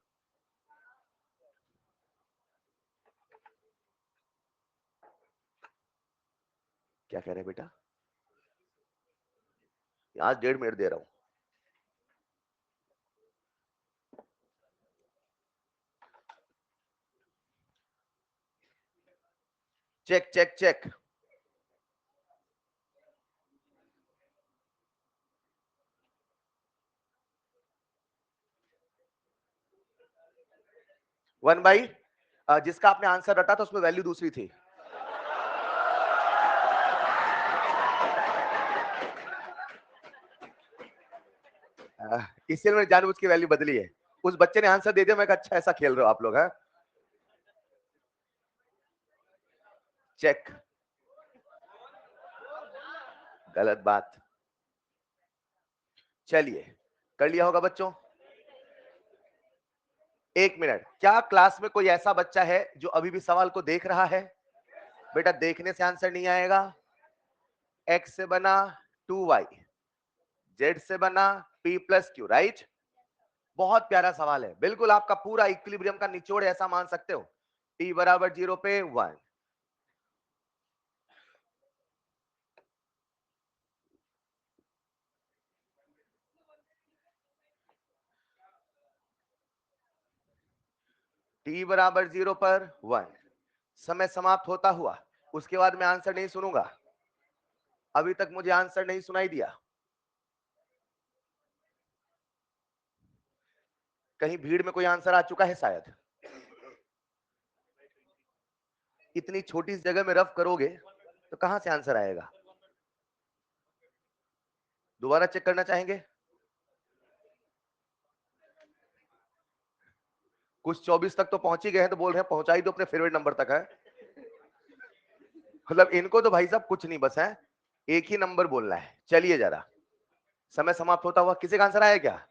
क्या कह रहे हैं बेटा? आज 1.5 मिनट दे रहा हूं। Check check check. One by, जिसका आपने आंसर रटा था उसमें वैल्यू दूसरी थी। इसलिए मैंने जानबूझ के वैल्यू बदली है। उस बच्चे ने आंसर दे दिया, मैं कहा अच्छा ऐसा खेल रहे हो आप लोग। है चेक, गलत बात। चलिए, कर लिया होगा बच्चों। 1 मिनट। क्या क्लास में कोई ऐसा बच्चा है जो अभी भी सवाल को देख रहा है? बेटा देखने से आंसर नहीं आएगा। x से बना 2y, जेड से बना P प्लस क्यू, राइट? बहुत प्यारा सवाल है, बिल्कुल आपका पूरा इक्विलिब्रियम का निचोड़ ऐसा मान सकते हो। T बराबर 0 पे 1, T बराबर 0 पर 1, समय समाप्त होता हुआ, उसके बाद मैं आंसर नहीं सुनूंगा। अभी तक मुझे आंसर नहीं सुनाई दिया। कहीं भीड़ में कोई आंसर आ चुका है शायद। इतनी छोटी सी जगह में रफ करोगे तो कहां से आंसर आएगा? दोबारा चेक करना चाहेंगे? कुछ 24 तक तो पहुंच ही गए हैं, तो बोल रहे हैं पहुंचा ही दो अपने फेवरेट नंबर तक है। मतलब इनको तो भाई साहब कुछ नहीं बस है, एक ही नंबर बोलना है। चलिए जरा, समय समाप्त होता हुआ किसी का आंसर आया क्या?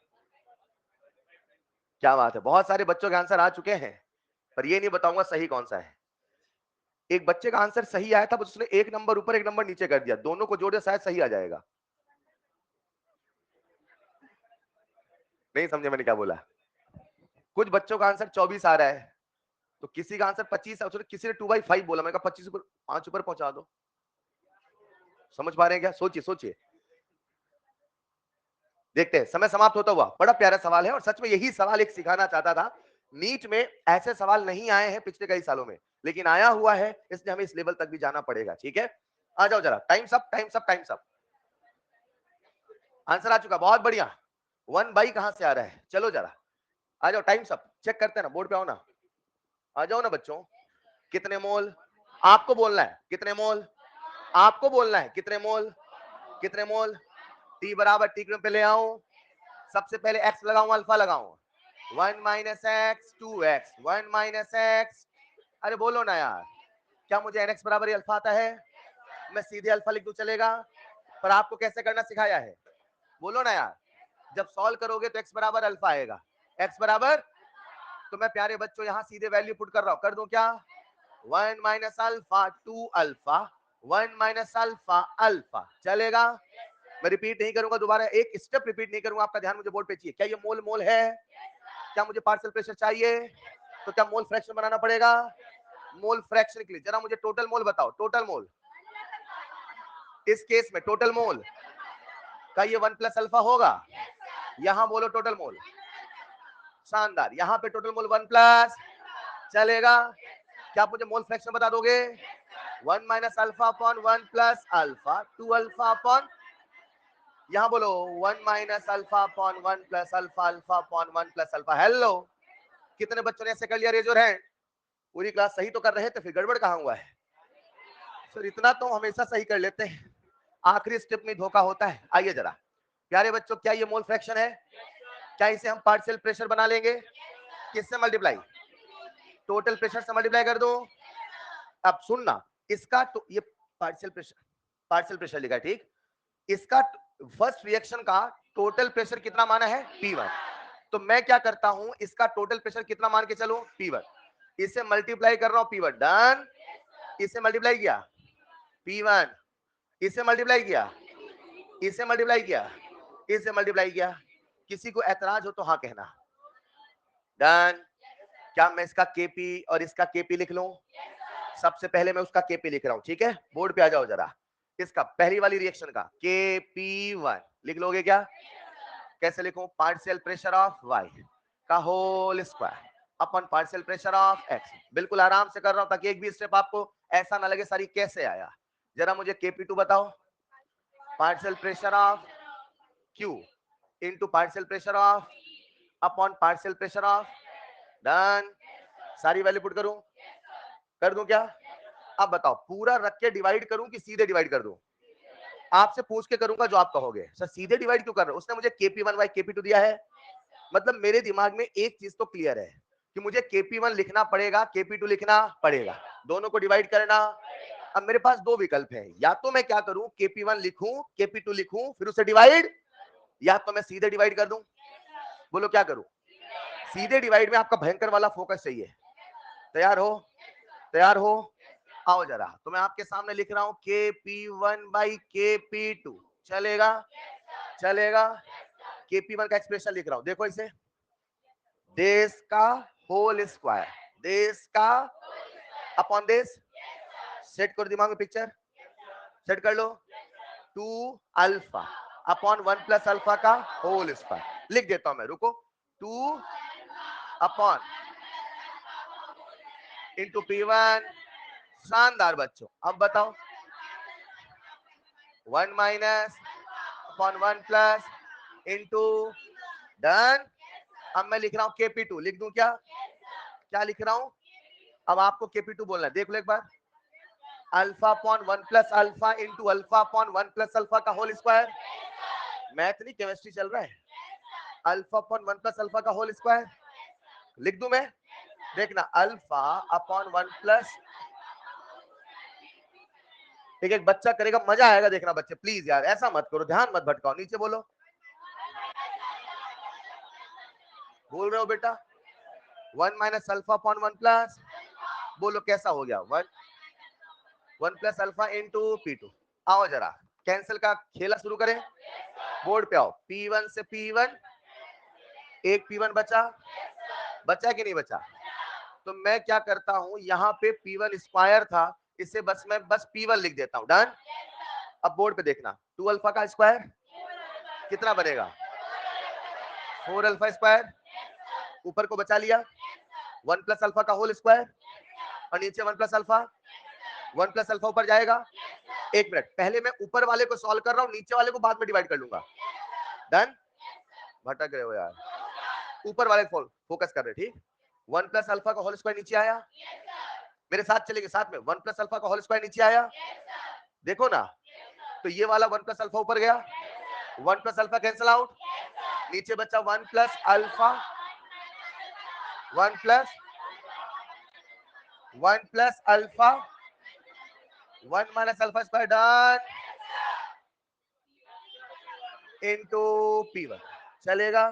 क्या बात है, बहुत सारे बच्चों के आंसर आ चुके हैं, पर ये नहीं बताऊंगा सही कौन सा है। एक बच्चे का आंसर सही आया था, बस उसने एक नंबर ऊपर एक नंबर नीचे कर दिया, दोनों को जोड़े शायद सही आ जाएगा। नहीं समझे मैंने क्या बोला? कुछ बच्चों का आंसर 24 आ रहा है, तो किसी का आंसर 25 है, किसी ने 2/5 बोला, मैंने कहा 25 ऊपर 5 ऊपर पहुंचा दो। समझ पा रहे हैं क्या? सोचिए सोचिए। देखते हैं, समय समाप्त होता हुआ। बड़ा प्यारा सवाल है और सच में यही सवाल एक सिखाना चाहता था। नीट में ऐसे सवाल नहीं आए हैं पिछले कई सालों में, लेकिन आया हुआ है, इसलिए हमें इस लेवल तक भी जाना पड़ेगा। ठीक है, आ जाओ जरा। Times up, times up, times up. Answer आ चुका, बहुत बढ़िया। 1/, कहां से आ रहा है? चलो जरा आ जाओ, टाइम्स अप। चेक करते हैं ना, बोर्ड पे आओ ना, आ जाओ ना बच्चों। कितने मोल? आपको बोलना है कितने मोल, आपको बोलना है कितने मोल, कितने मोल। टी बराबर टी पे ले आऊं, सबसे पहले एक्स लगाऊं अल्फा लगाऊं? 1 minus x 2x, 1 minus x. अरे बोलो ना यार, क्या मुझे nx बराबर अल्फा आता है? मैं सीधे अल्फा लिख दूं चलेगा, पर आपको कैसे करना सिखाया है? बोलो ना यार। जब सॉल्व करोगे तो x बराबर अल्फा आएगा, x बराबर। तो मैं प्यारे बच्चों यहां सीधे वैल्यू पुट कर रहा हूं, कर दूं क्या? 1 minus alpha 2 alpha, 1 minus alpha alpha, चलेगा? मैं रिपीट नहीं करूंगा दोबारा, एक स्टेप रिपीट नहीं करूंगा, आपका ध्यान मुझे बोर्ड पे चाहिए। क्या ये मोल मोल है? क्या मुझे पार्शियल प्रेशर चाहिए? तो क्या मोल फ्रैक्शन बनाना पड़ेगा? मोल फ्रैक्शन के लिए जरा मुझे टोटल मोल बताओ, टोटल मोल। इस केस में टोटल मोल का ये 1 प्लस अल्फा होगा? यहां बोलो टोटल मोल। शानदार, यहां पे टोटल मोल 1 प्लस, चलेगा? क्या आप मुझे मोल फ्रैक्शन बता दोगे? 1 minus alpha upon 1 plus alpha 2 alpha upon, यहां बोलो 1 minus alpha upon 1 plus alpha alpha upon 1 plus alpha. Hello, कितने बच्चों ने ऐसे कर लिया? Raise your hand. पूरी क्लास सही तो कर रहे थे, फिर गड़बड़ कहां हुआ है? सर इतना तो हमेशा सही कर लेते हैं, आखिरी स्टेप में धोखा होता है। आइए जरा प्यारे बच्चों, क्या ये मोल फ्रैक्शन है? क्या इसे हम पार्शियल प्रेशर बना लेंगे? किससे मल्टीप्लाई? टोटल प्रेशर से मल्टीप्लाई कर दो। अब सुनना, इसका तो ये पार्शियल प्रेशर लिखा है, ठीक? इसका फर्स्ट रिएक्शन का टोटल प्रेशर कितना माना है? P1। तो मैं क्या करता हूं, इसका टोटल प्रेशर कितना मान के चलो? P1। इसे मल्टीप्लाई कर रहा हूं, P1 डन। इसे मल्टीप्लाई किया, P1। इसे मल्टीप्लाई किया, इसे मल्टीप्लाई किया, इसे मल्टीप्लाई किया। किसी को ऐतराज हो तो हाँ कहना। डन। क्या मैं इसका केपी और इसका केपी लिख लूं? सबसे पहले मैं उसका केपी लिख रहा हूं, ठीक है? बोर्ड पे आ जाओ जरा। इसका पहली वाली रिएक्शन का KP1 लिख लोगे क्या? कैसे लिखूं? पार्शियल प्रेशर ऑफ y का whole square upon partial pressure of x। बिल्कुल आराम से कर रहा हूं ताकि एक भी स्टेप आपको ऐसा ना लगे सारी कैसे आया। जरा मुझे KP2 बताओ। Partial pressure of q into partial pressure of upon partial pressure of. Done. सारी वैल्यू पुट करूं? कर दूं क्या? अब बताओ, पूरा रख के डिवाइड करूं कि सीधे डिवाइड कर दूं? आपसे पूछ के करूंगा जो आप कहोगे। सर सीधे डिवाइड क्यों कर रहे हो? उसने मुझे KP1 बाई KP2 दिया है। मतलब मेरे दिमाग में एक चीज तो क्लियर है कि मुझे KP1 लिखना पड़ेगा, KP2 लिखना पड़ेगा, दोनों को डिवाइड करना। अब मेरे पास दो विकल्प हैं, या तो मैं क्या करूं, KP1 लिखूं, KP2 लिखूं, फिर उसे डिवाइड, या तो मैं सीधे डिवाइड कर दूं। बोलो क्या करूं? सीधे डिवाइड में आपका भयंकर वाला फोकस चाहिए। तैयार हो? तैयार हो? आओ जरा, तो मैं आपके सामने लिख रहा हूं KP1 बाई KP2, चलेगा? चलेगा। KP1 का एक्सप्रेशन लिख रहा हूं, देखो इसे, दिस का होल स्क्वायर, दिस का अपॉन दिस। सेट करो दिमाग में पिक्चर, सेट कर लो। 2 अल्फा अपॉन 1 प्लस अल्फा का होल स्क्वायर लिख देता हूं मैं, रुको। 2 अपॉन इंटू P1। शानदार बच्चों, अब बताओ 1 minus upon 1 plus into, done. अब मैं लिख रहा हूं KP2, लिख दूं क्या? क्या लिख रहा हूं? अब आपको KP2 बोलना है, देख लो एक बार। Alpha upon 1 plus alpha into alpha upon 1 plus alpha का होल स्क्वायर। मैथ नहीं केमिस्ट्री चल रहा है। अल्फा अपॉन 1 प्लस अल्फा का होल स्क्वायर लिख दूं मैं? देखना, अल्फा अपॉन 1 प्लस, एक एक बच्चा करेगा, मजा आएगा देखना बच्चे, प्लीज यार ऐसा मत करो, ध्यान मत भटकाओ, नीचे बोलो। बोल रहे हो बेटा? 1 माइनस अल्फा अपॉन 1 प्लस, बोलो कैसा हो गया? 1 प्लस अल्फा इंटू P2। आओ जरा कैंसिल का खेला शुरू करें, बोर्ड पे आओ। P1 से P1, एक P1 बचा, बचा कि नहीं बचा? तो मैं क्या करता हूं, यहाँ पे P1 स्क्वायर था, इसे बस मैं बस P1 लिख देता हूं, डन। अब बोर्ड पे देखना, 2 अल्फा का स्क्वायर कितना बनेगा? 4 अल्फा स्क्वायर, ऊपर को बचा लिया, 1 प्लस अल्फा का होल स्क्वायर, और नीचे 1 प्लस अल्फा, 1 प्लस अल्फा ऊपर जाएगा। एक मिनट, पहले मैं ऊपर वाले को सॉल्व कर रहा हूं, नीचे वाले को बाद में डिवाइड कर लूंगा, डन। भटक रहे हो यार, ऊपर वाले फोकस कर रहे, ठीक। 1 प्लस अल्फा का होल स्क्वायर नीचे आया, मेरे साथ चलेंगे साथ में। 1 प्लस अल्फा का होल स्क्वायर नीचे आया, देखो ना, तो ये वाला 1 प्लस अल्फा ऊपर गया, 1 प्लस अल्फा कैंसिल आउट, नीचे बचा 1 plus alpha, 1 plus alpha, 1 minus alpha square, done, into P1। चलेगा।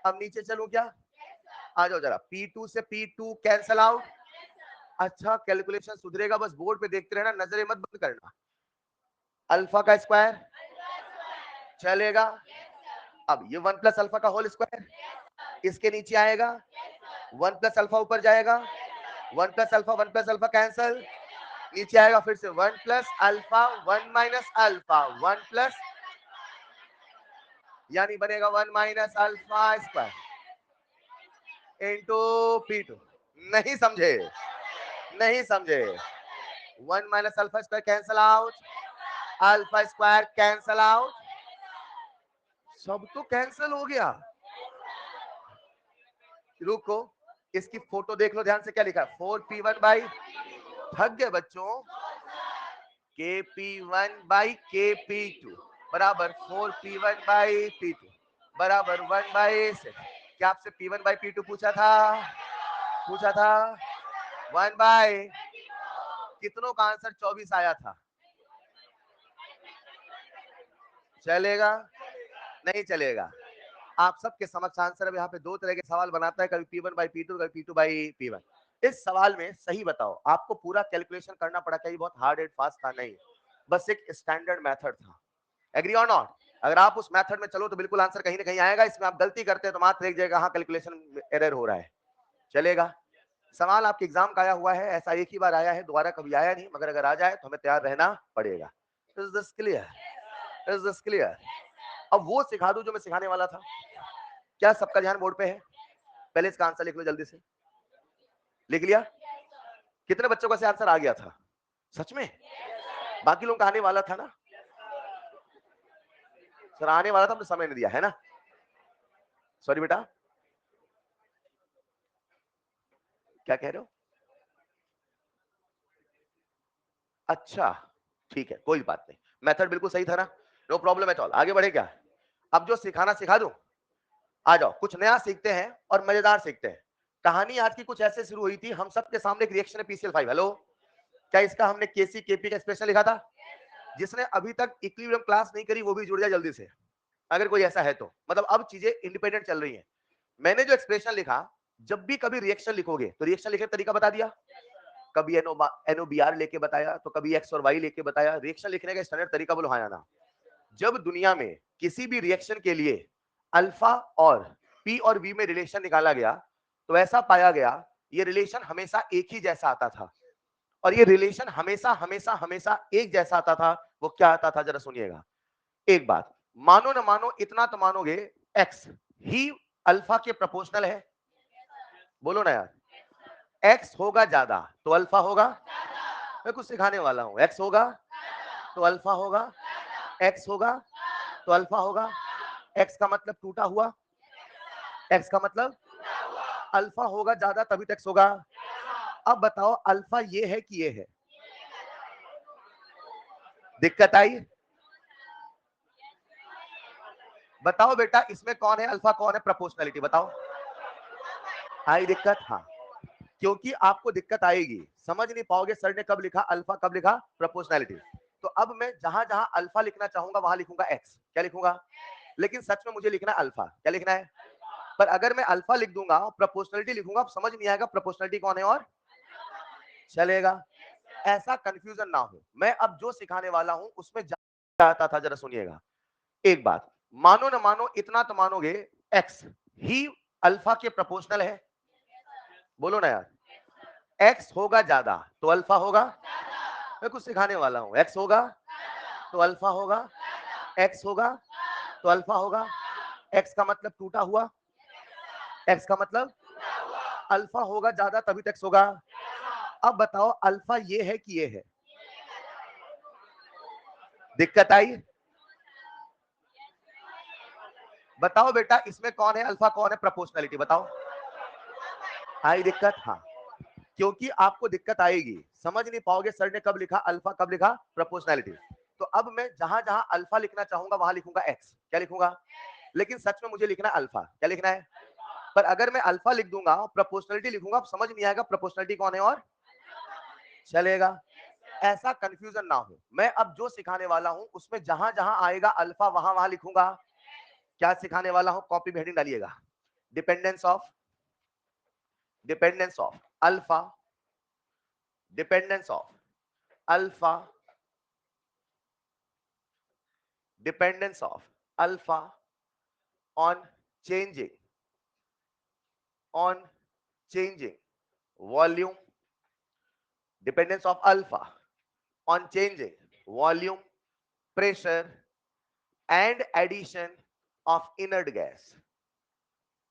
अब नीचे चलूं क्या? आ जाओ जरा, P2 से P2 कैंसिल आउट। अच्छा कैलकुलेशन सुधरेगा, बस बोर्ड पे देखते रहना, नजरें मत बंद करना। अल्फा का स्क्वायर चलेगा। अब ये 1 प्लस अल्फा का होल स्क्वायर इसके नीचे आएगा, 1 प्लस अल्फा ऊपर जाएगा, 1 plus alpha 1 plus alpha cancel, नीचे आएगा फिर से 1 plus alpha 1 minus alpha 1 plus, यानी बनेगा 1 minus alpha square into P2। नहीं समझे? नहीं समझे? 1 minus alpha square cancel out, alpha square cancel out, सब तो कैंसिल हो गया। रुको, इसकी फोटो देख लो ध्यान से, क्या लिखा है? 4P1 बाई, थक गए बच्चों, KP1 बाई KP2 बराबर 4P1 बाई P2 बराबर 1 बाई 6। क्या आपसे P1 बाई P2 पूछा था? पूछा था। 1 बाई, कितनों का आंसर 24 आया था? चलेगा? नहीं चलेगा। आप सबके समक्ष आंसर अब यहाँ पे दो तरह के सवाल बनाता है, कभी P1 बाई P2, कभी P2 बाई P1। इस सवाल में सही बताओ, आपको पूरा कैलकुलेशन करना पड़ा, क्या ये बहुत हार्ड एंड फास्ट था? नहीं, बस एक स्टैंडर्ड मेथड था। एग्री और नॉट? अगर आप उस मेथड में चलो तो बिल्कुल आंसर कहीं ना कहीं आएगा, इसमें आप गलती करते हैं तो मात्र एक जगह हाँ कैलकुलेशन एरर हो रहा है। चलेगा? सवाल आपके एग्जाम का आया हुआ है, ऐसा एक ही बार आया है, दोबारा कभी आया नहीं, मगर अगर आ जाए तो हमें तैयार रहना पड़ेगा। Is this clear? Is this clear? अब वो सिखा दूं जो मैं सिखाने वाला था। क्या सबका ध्यान बोर्ड पे है? पहले इसका आंसर लिख लो जल्दी से। लिख लिया? कितने बच्चों का से आंसर आ गया था? सच में? बाकी लोगों का आने वाला था ना? सर आने वाला था, हमने समय नहीं दिया है ना? सॉरी बेटा, क्या कह रहे हो? अच्छा ठीक है, कोई बात नहीं, मेथड बिल्कुल सही था ना, नो प्रॉब्लम एट ऑल। आगे बढ़े क्या? अब जो सिखाना सिखा दूं, आ जाओ, कुछ नया सीखते हैं और मजेदार सीखते हैं। कहानी आज की कुछ ऐसे शुरू हुई थी, हम सबके सामने एक रिएक्शन है PCl5। हेलो, क्या इसका हमने केसी केपी का एक्सप्रेशन लिखा था? जिसने अभी तक इक्विलिब्रियम क्लास नहीं करी वो भी जुड़ जाए जल्दी से, अगर कोई ऐसा है तो। मतलब अब चीजें इंडिपेंडेंट चल रही हैं। मैंने जो एक्सप्रेशन लिखा, जब भी कभी रिएक्शन लिखोगे तो रिएक्शन लिखने का तरीका बता दिया, कभी NOBR लेके बताया, तो कभी X और Y लेके बताया। रिएक्शन लिखने का स्टैंडर्ड तरीका बोलो हाँ या ना? जब दुनिया में किसी भी रिएक्शन के लिए अल्फा और पी और वी में रिलेशन निकाला गया तो ऐसा पाया गया ये रिलेशन हमेशा एक ही जैसा आता था। और ये रिलेशन हमेशा हमेशा हमेशा एक जैसा आता था। वो क्या आता था जरा सुनिएगा। एक बात मानो ना मानो, इतना तो मानोगे, एक्स ही अल्फा के प्रोपोर्शनल है। बोलो ना यार, एक्स होगा ज्यादा तो अल्फा होगा। मैं कुछ सिखाने वाला हूं। एक्स होगा तो अल्फा होगा, एक्स होगा तो अल्फा होगा। एक्स का मतलब टूटा हुआ, एक्स का मतलब अल्फा होगा ज्यादा तभी तो एक्स होगा। अब बताओ अल्फा ये है कि ये है? दिक्कत आई? बताओ बेटा इसमें कौन है अल्फा कौन है प्रोपोर्शनलिटी बताओ। आई दिक्कत? हाँ, क्योंकि आपको दिक्कत आएगी, समझ नहीं पाओगे सर ने कब लिखा अल्फा कब लिखा प्रोपोर्शनैलिटी। तो अब मैं जहां जहां अल्फा लिखना चाहूंगा वहां लिखूंगा एक्स। क्या लिखूंगा? लेकिन सच में मुझे लिखना है अल्फा। क्या लिखना है? पर अगर मैं अल्फा लिख दूंगा प्रोपोर्शनलिटी लिखूंगा, समझ नहीं आएगा प्रोपोर्शनलिटी कौन है और चलेगा। ऐसा कंफ्यूजन ना हो। मैं अब जो सिखाने वाला हूं उसमें क्या आता था जरा सुनिएगा। एक बात मानो ना मानो, इतना तो मानोगे, एक्स ही अल्फा के प्रोपोर्शनल है। बोलो ना यार, एक्स होगा ज्यादा तो अल्फा होगा। मैं कुछ सिखाने वाला हूं। एक्स होगा तो अल्फा होगा, एक्स होगा तो अल्फा होगा। एक्स का मतलब टूटा हुआ, एक्स का मतलब अल्फा होगा ज्यादा तभी तक होगा। अब बताओ अल्फा ये है कि ये है? दिक्कत आई? बताओ बेटा इसमें कौन है अल्फा कौन है प्रोपोर्शनलिटी बताओ। आई दिक्कत? हाँ, क्योंकि आपको दिक्कत आएगी, समझ नहीं पाओगे सर ने कब लिखा अल्फा कब लिखा प्रोपोर्शनैलिटी। तो अब मैं जहां जहां अल्फा लिखना चाहूंगा वहां लिखूंगा एक्स। क्या लिखूंगा? लेकिन सच में मुझे लिखना है अल्फा। क्या लिखना है? पर अगर मैं अल्फा लिख दूंगा प्रोपोर्शनलिटी लिखूंगा, अब समझ नहीं आएगा प्रोपोर्शनलिटी कौन है और चलेगा। ऐसा कंफ्यूजन ना हो। मैं अब जो सिखाने वाला हूं उसमें जहां जहां आएगा अल्फा वहां वहां लिखूंगा। क्या सिखाने वाला हूं? कॉपी में हेडिंग डालिएगा। Dependence of, dependence of alpha, dependence of alpha, dependence of alpha on changing, on changing volume, dependence of alpha on changing volume, pressure and addition of inert gas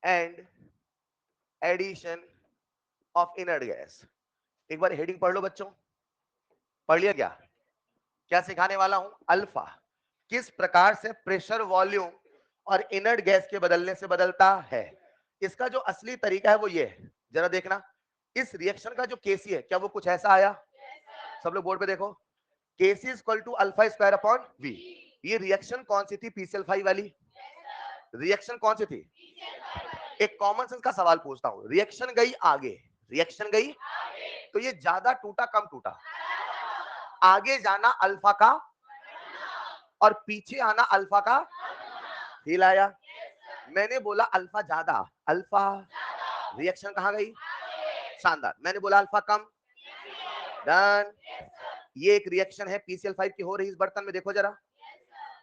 and addition of inert gas। एक बार heading पढ़ लो बच्चों। पढ़ लिया क्या? क्या सिखाने वाला हूं? अल्फा किस प्रकार से प्रेशर, वॉल्यूम और इनर्ट गैस के बदलने से बदलता है। इसका जो असली तरीका है वो ये है, जरा देखना। इस रिएक्शन का जो केसी है क्या वो कुछ ऐसा आया? सब लोग बोर्ड पे देखो। KC is equal to alpha square upon V. ये रिएक्शन कौन सी थी? पीसीएल5 वाली रिएक्शन कौन सी थी? एक कॉमन सेंस का सवाल पूछता हूं, रिएक्शन गई आगे, रिएक्शन गई तो ये ज्यादा टूटा कम टूटा? आगे जाना अल्फा का और पीछे आना अल्फा का हिलाया। मैंने बोला अल्फा ज्यादा, अल्फा रिएक्शन कहां गई? शानदार। मैंने बोला अल्फा कम, डन। ये एक रिएक्शन है पीसीएल5 की हो रही इस बर्तन में, देखो जरा।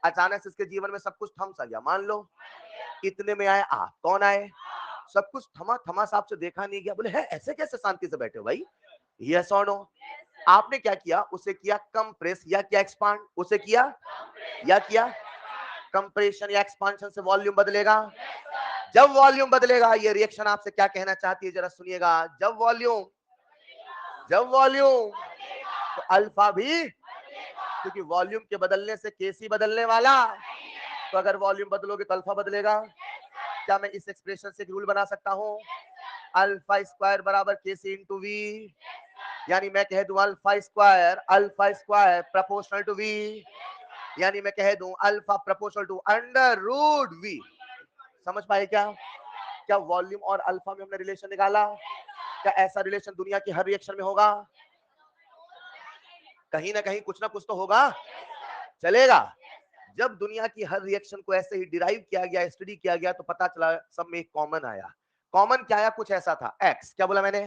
अचानक से इसके जीवन में सब कुछ थम सा गया। मान लो इतने में आए आप, कौन आए? सब कुछ थमा थमा सा, आपसे देखा नहीं गया। बोले है ऐसे कैसे शांति से बैठे हो भाई? यस और नो? आपने क्या किया? उसे किया कंप्रेस या किया एक्सपांड? उसे किया या किया कंप्रेशन या एक्सपांशन से वॉल्यूम बदलेगा। जब वॉल्यूम बदलेगा, ये रिएक्शन आपसे क्या कहना चाहती है जरा सुनिएगा। जब वॉल्यूम, जब वॉल्यूम तो अल्फा भी, क्योंकि वॉल्यूम के बदलने से केसी बदलने वाला। तो अगर वॉल्यूम बदलोगे तो अल्फा बदलेगा। क्या मैं इस एक्सप्रेशन से एक रूल बना सकता हूं? अल्फा स्क्वायर बराबर केसी इंटू वी। यानी मैं कह दूं alpha square proportional to V. यानी मैं कह दूं alpha proportional to under root V. समझ पाए क्या? क्या वॉल्यूम और अल्फा में हमने रिलेशन निकाला? क्या ऐसा रिलेशन दुनिया की हर रिएक्शन में होगा? कहीं ना कुछ तो होगा, चलेगा। जब दुनिया की हर रिएक्शन को ऐसे ही डिराइव किया गया, स्टडी किया गया, तो पता चला सब में एक कॉमन आया। कॉमन क्या आया? कुछ ऐसा था, एक्स। क्या बोला मैंने?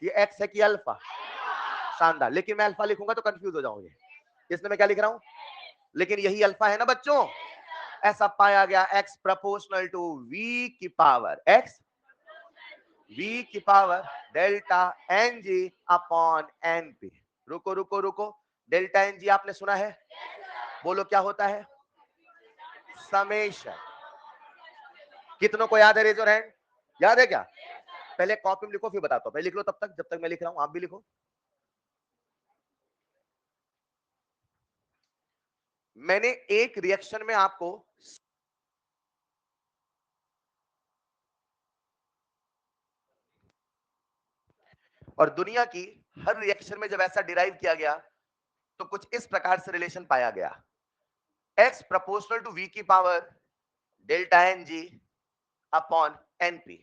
ये एक्स है कि अल्फा? शानदार। लेकिन मैं अल्फा लिखूंगा तो कंफ्यूज हो जाओगे। इसमें मैं क्या लिख रहा हूं? लेकिन यही अल्फा है ना बच्चों। ऐसा पाया गया x प्रोपोर्शनल टू v की पावर x v की power delta N G upon N P. रुको रुको रुको, डेल्टा एन जी आपने सुना है? बोलो क्या होता है? समेशन। कितनों को याद है? Raise your hand. याद है क्या? पहले कॉपी में लिखो फिर बताता हूं। पहले लिख लो तब तक, जब तक मैं लिख रहा हूं आप भी लिखो। मैंने एक रिएक्शन में आपको और दुनिया की हर रिएक्शन में जब ऐसा डिराइव किया गया तो कुछ इस प्रकार से रिलेशन पाया गया, x प्रोपोर्शनल टू v की power delta N G upon N P.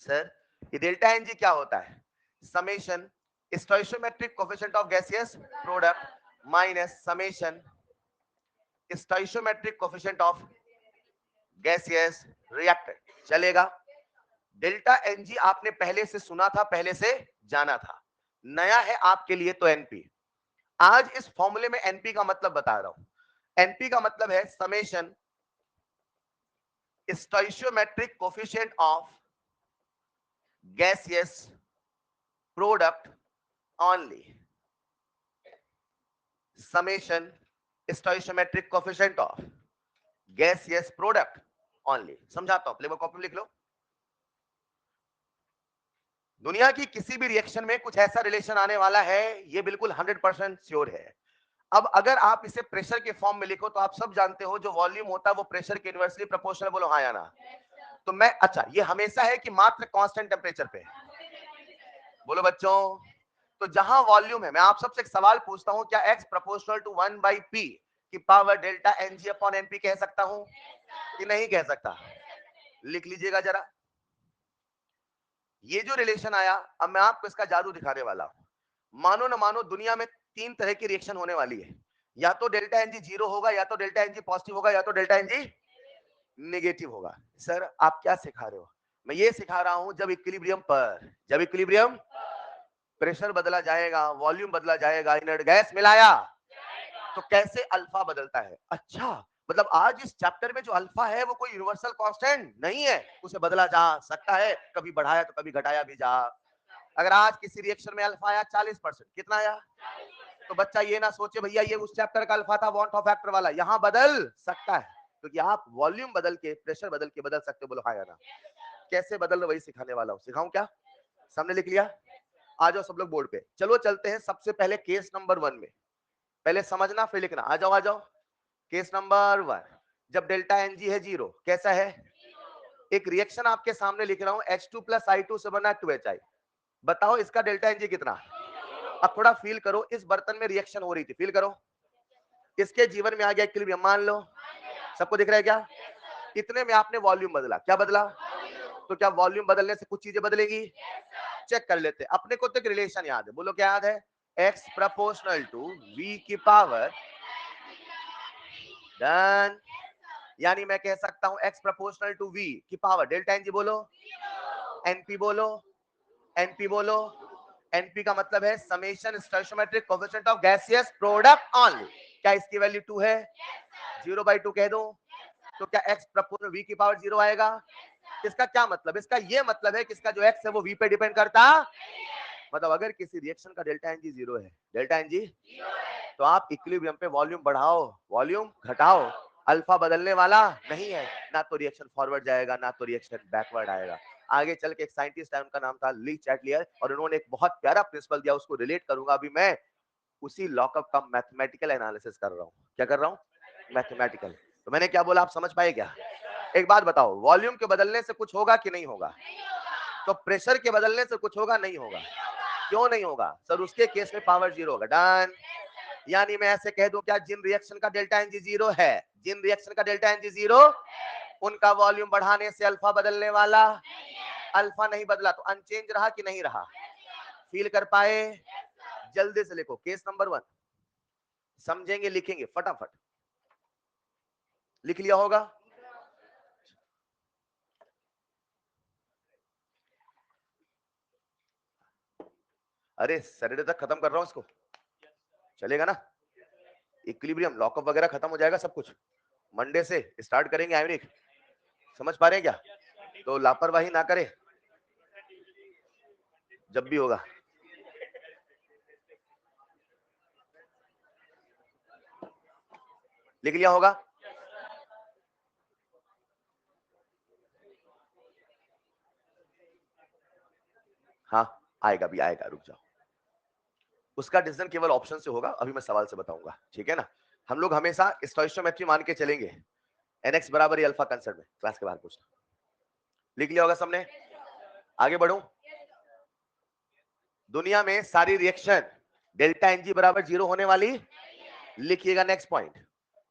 Sir ये डेल्टा एन जी क्या होता है? Summation stoichiometric coefficient of gaseous product minus summation stoichiometric coefficient of gaseous reactant. चलेगा? डेल्टा एन जी आपने पहले से सुना था, पहले से जाना था, नया है आपके लिए तो एनपी। आज इस फॉर्मूले में एनपी का मतलब बता रहा हूं। एनपी का मतलब है summation stoichiometric coefficient of gaseous product only. Summation stoichiometric coefficient of gaseous product only. समझाता हूं, प्लेबॉय कॉपी में लिख लो। दुनिया की किसी भी रिएक्शन में कुछ ऐसा रिलेशन आने वाला है, ये बिल्कुल 100% श्योर है। अब अगर आप इसे प्रेशर के फॉर्म में लिखो तो आप सब जानते हो जो वॉल्यूम होता है वो प्रेशर के इनवर्सली प्रोपोर्शनल। बोलो हाँ या ना। तो मैं, अच्छा ये हमेशा है कि मात्र कांस्टेंट टेम्परेचर पे? बोलो बच्चों। तो जहां वॉल्यूम है, मैं आप सबसे एक सवाल पूछता हूं, क्या x प्रोपोर्शनल टू 1/p की power delta N G upon NP कह सकता हूं कि नहीं कह सकता? लिख लीजिएगा जरा। ये जो रिलेशन आया, अब मैं आपको इसका जादू दिखाने वाला हूं। मानो ना मानो, दुनिया में तीन तरह की रिएक्शन होने वाली है। या तो डेल्टा एनजी जीरो होगा, या तो डेल्टा एनजी पॉजिटिव होगा, या तो डेल्टा एनजी नेगेटिव होगा। सर आप क्या सिखा रहे हो? मैं ये सिखा रहा हूं जब इक्विलिब्रियम पर, जब इक्विलिब्रियम प्रेशर बदला जाएगा, वॉल्यूम बदला जाएगा, इनर्ट गैस मिलाया तो कैसे अल्फा बदलता है। अच्छा, मतलब आज इस चैप्टर में जो अल्फा है वो कोई यूनिवर्सल कांस्टेंट नहीं है, उसे बदला जा सकता है, कभी बढ़ाया तो कभी घटाया भी जा। अगर आज किसी रिएक्शन में अल्फा आया 40%, कितना आया? तो बच्चा ये ना सोचे भैया ये उस चैप्टर का अल्फा था वॉन्ट ऑफ फैक्टर वाला, यहां बदल सकता है क्योंकि आप वॉल्यूम बदल के, प्रेशर बदल के बदल सकते हो। बोलो हाँ या ना। कैसे बदल, वही सिखाने वाला हूं। सिखाऊं क्या? सामने लिख लिया? आ जाओ सब लोग बोर्ड पे। चलो चलते हैं सबसे पहले केस नंबर 1 में। पहले समझना फिर लिखना। आ जाओ आ जाओ। केस नंबर 1, जब डेल्टा एन जी है जीरो, कैसा है? एक रिएक्शन आपके सामने लिख रहा हूं, H2 प्लस I2 से बना 2HI। बताओ इसका डेल्टा एन जी कितना? अब थोड़ा फील करो, इस बर्तन में रिएक्शन हो रही थी, फील करो। इसके जीवन में आ गया इक्विलिब्रियम, मान लो। सबको दिख रहा है क्या? इतने में आपने वॉल्यूम बदला। क्या बदला? तो क्या वॉल्यूम बदलने से कुछ चीजें बदलेगी? चेक कर लेते। अपने को तो एक रिलेशन याद है, बोलो क्या याद है? x प्रोपोर्शनल टू v की पावर, डन। यानी मैं कह सकता हूं x प्रोपोर्शनल टू v की पावर डेल्टा एन जी। बोलो np, बोलो np, बोलो np का मतलब है summation स्टोइशियोमेट्रिक coefficient of gaseous product only. क्या इसकी वैल्यू 2 है? 0/2 कह दो। तो क्या x प्रोपोर्शनल v की पावर 0 आएगा? इसका क्या मतलब? इसका ये मतलब है कि इसका जो x है वो v पे डिपेंड करता। मतलब अगर किसी रिएक्शन का डेल्टा एनजी 0 है, डेल्टा एनजी, तो आप इक्विलिब्रियम पे वॉल्यूम बढ़ाओ, वॉल्यूम घटाओ, अल्फा बदलने वाला नहीं है। ना तो रिएक्शन फॉरवर्ड जाएगा, ना तो रिएक्शन बैकवर्ड आएगा। आगे चल के एक साइंटिस्ट है, उनका नाम था ली चैटलियर, और उन्होंने एक बहुत प्यारा प्रिंसिपल दिया, उसको रिलेट करूंगा अभी मैं। उसी लॉकअप का मैथमेटिकल एनालिसिस कर रहा हूँ। क्या कर रहा हूँ? मैथमेटिकल। तो मैंने क्या बोला, आप समझ पाए क्या? एक बात बताओ, वॉल्यूम के बदलने से कुछ होगा कि नहीं होगा? तो प्रेशर के बदलने से कुछ होगा नहीं होगा? क्यों नहीं होगा? सर उसके केस में पावर 0 होगा। डन। यानी मैं ऐसे कह दूं क्या, जिन रिएक्शन का डेल्टा एनजी 0 है, जिन रिएक्शन का डेल्टा एनजी 0, उनका वॉल्यूम बढ़ाने से अल्फा बदलने वाला। अल्फा नहीं बदला तो अनचेंज रहा कि नहीं रहा? फील कर पाए? जल्दी से लिखो केस नंबर 1। समझेंगे, लिखेंगे फटाफट। लिख लिया होगा? अरे सैटरडे तक खत्म कर रहा हूं इसको, चलेगा ना? इक्विलिब्रियम, लॉकअप वगैरह खत्म हो जाएगा सब कुछ, मंडे से स्टार्ट करेंगे आयोनिक। समझ पा रहे हैं क्या? तो लापरवाही ना करें जब भी होगा। लिख लिया होगा? हाँ आएगा भी आएगा, रुक जाओ। उसका डिसीजन केवल ऑप्शन से होगा, अभी मैं सवाल से बताऊंगा, ठीक है ना। हम लोग हमेशा स्टोइचियोमेट्री मान के चलेंगे, nx बराबर ही अल्फा कंसर्ट में, क्लास के बाहर पूछना। लिख लिया होगा सबने? आगे बढ़ूं? दुनिया में सारी रिएक्शन डेल्टा एनजी बराबर 0 होने वाली, लिखिएगा next point.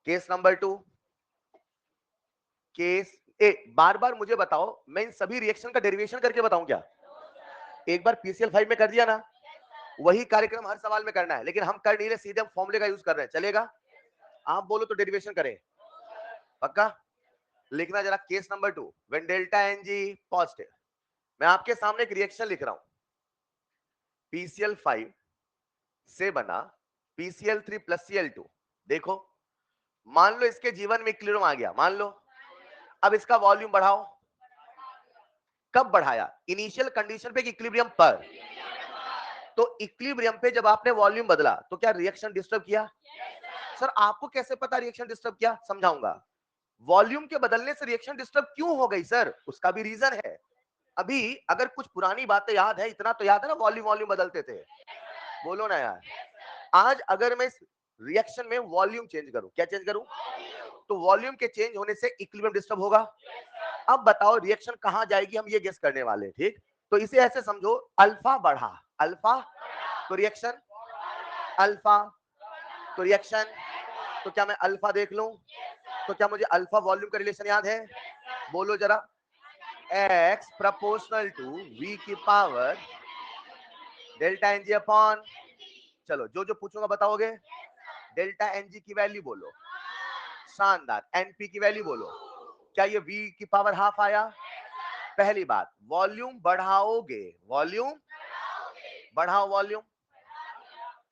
Case number 2, case A. बार बार मुझे बताओ, मैं इन सभी रिएक्शन का डेरिवेशन करके बताऊं क्या? एक बार पीसीएल 5 में कर दिया ना, वही कार्यक्रम हर सवाल में करना है, लेकिन हम कर नहीं रहे, सीधे हम फॉर्मूले का यूज कर रहे हैं, चलेगा? आप बोलो तो डेरिवेशन करें, पक्का? लिखना जरा case number 2, when delta NG positive. मैं आपके सामने एक रिएक्शन लिख रहा हूं, पीसीएल 5 से बना PCl3 प्लस Cl2। देखो, मान लो इसके जीवन में इक्विलिब्रियम आ गया, मान लो। अब इसका वॉल्यूम बढ़ाओ। कब बढ़ाया? इनिशियल कंडीशन पे, इक्विलिब्रियम पर। तो इक्विलिब्रियम पे जब आपने वॉल्यूम बदला तो क्या रिएक्शन डिस्टर्ब किया? सर आपको कैसे पता रिएक्शन डिस्टर्ब किया? समझाऊंगा। वॉल्यूम के बदलने से रिएक्शन डिस्टर्ब क्यों हो गई सर? उसका भी रीजन है। अभी अगर कुछ पुरानी बातें याद है, इतना तो याद है ना, वॉल्यूम वॉल्यूम बदलते थे, बोलो ना यार। आज अगर मैं इस रिएक्शन में वॉल्यूम चेंज करूं, क्या चेंज करूं? तो वॉल्यूम के चेंज होने से इक्विलिब्रियम डिस्टर्ब होगा। अब बताओ रिएक्शन कहां जाएगी, हम ये गेस करने वाले, ठीक? तो इसे ऐसे समझो, अल्फा बढ़ा, अल्फा तो रिएक्शन, अल्फा तो रिएक्शन। तो क्या मैं अल्फा देख लूं? तो क्या मुझे अल्फा वॉल्यूम का रिलेशन याद है? बोलो जरा, x प्रोपोर्शनल टू v की पावर डेल्टा एनजी अपॉन, चलो जो जो पूछूंगा बताओगे। डेल्टा एनजी की वैल्यू बोलो, शानदार। एनपी की वैल्यू बोलो, क्या ये v की पावर हाफ आया? पहली बात, वॉल्यूम बढ़ाओगे, वॉल्यूम बढ़ाओ, वॉल्यूम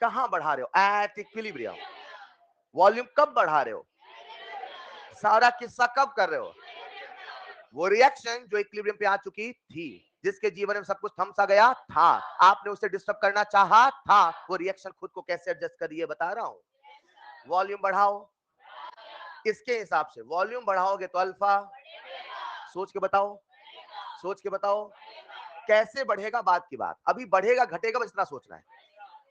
कहां बढ़ा रहे हो? At equilibrium. वॉल्यूम कब बढ़ा रहे हो? सारा किस्सा कब कर रहे हो? वो रिएक्शन जो इक्विलिब्रियम पे आ चुकी थी, जिसके जीवन में सब कुछ थम सा गया था, आपने उसे डिस्टर्ब करना चाहा था, वो रिएक्शन खुद को कैसे एडजस्ट करिए बता रहा हूं। वॉल्यूम बढ़ाओ, इसके हिसाब से वॉल्यूम बढ़ाओगे तो अल्फा, सोच के बताओ, सोच के बताओ कैसे बढ़ेगा, बात की बात। अभी बढ़ेगा घटेगा बस इतना सोचना है,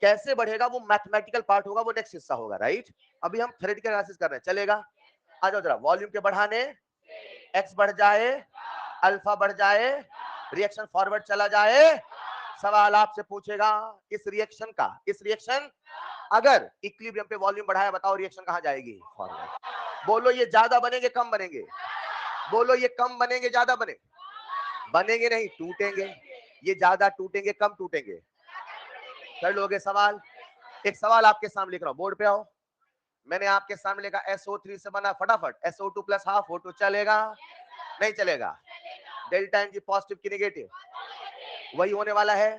कैसे बढ़ेगा वो मैथमेटिकल पार्ट होगा, वो नेक्स्ट हिस्सा होगा, राइट? अभी हम थ्योरेटिकल एनालिसिस कर रहे हैं, चलेगा? आ जाओ जरा, वॉल्यूम के बढ़ाने एक्स बढ़ जाए, अल्फा बढ़ जाए, रिएक्शन फॉरवर्ड चला जाए। सवाल आपसे पूछेगा इस रिएक्शन का, इस रिएक्शन अगर इक्विलिब्रियम पे वॉल्यूम बढ़ाया, बताओ रिएक्शन कहां जाएगी? फॉरवर्ड। बोलो ये ज्यादा बनेंगे कम बनेंगे? बोलो ये कम बनेंगे ज्यादा बने? बनेंगे नहीं, टूटेंगे। ये ज्यादा टूटेंगे कम टूटेंगे? कर लोगे सवाल? एक सवाल आपके सामने लिख रहा हूं, बोर्ड पे आओ। मैंने आपके सामने लिखा SO3 से बना, फटाफट SO2 प्लस हाफ O2 चलेगा? नहीं चलेगा? डेल्टा एनजी पॉजिटिव की नेगेटिव? वही होने वाला है।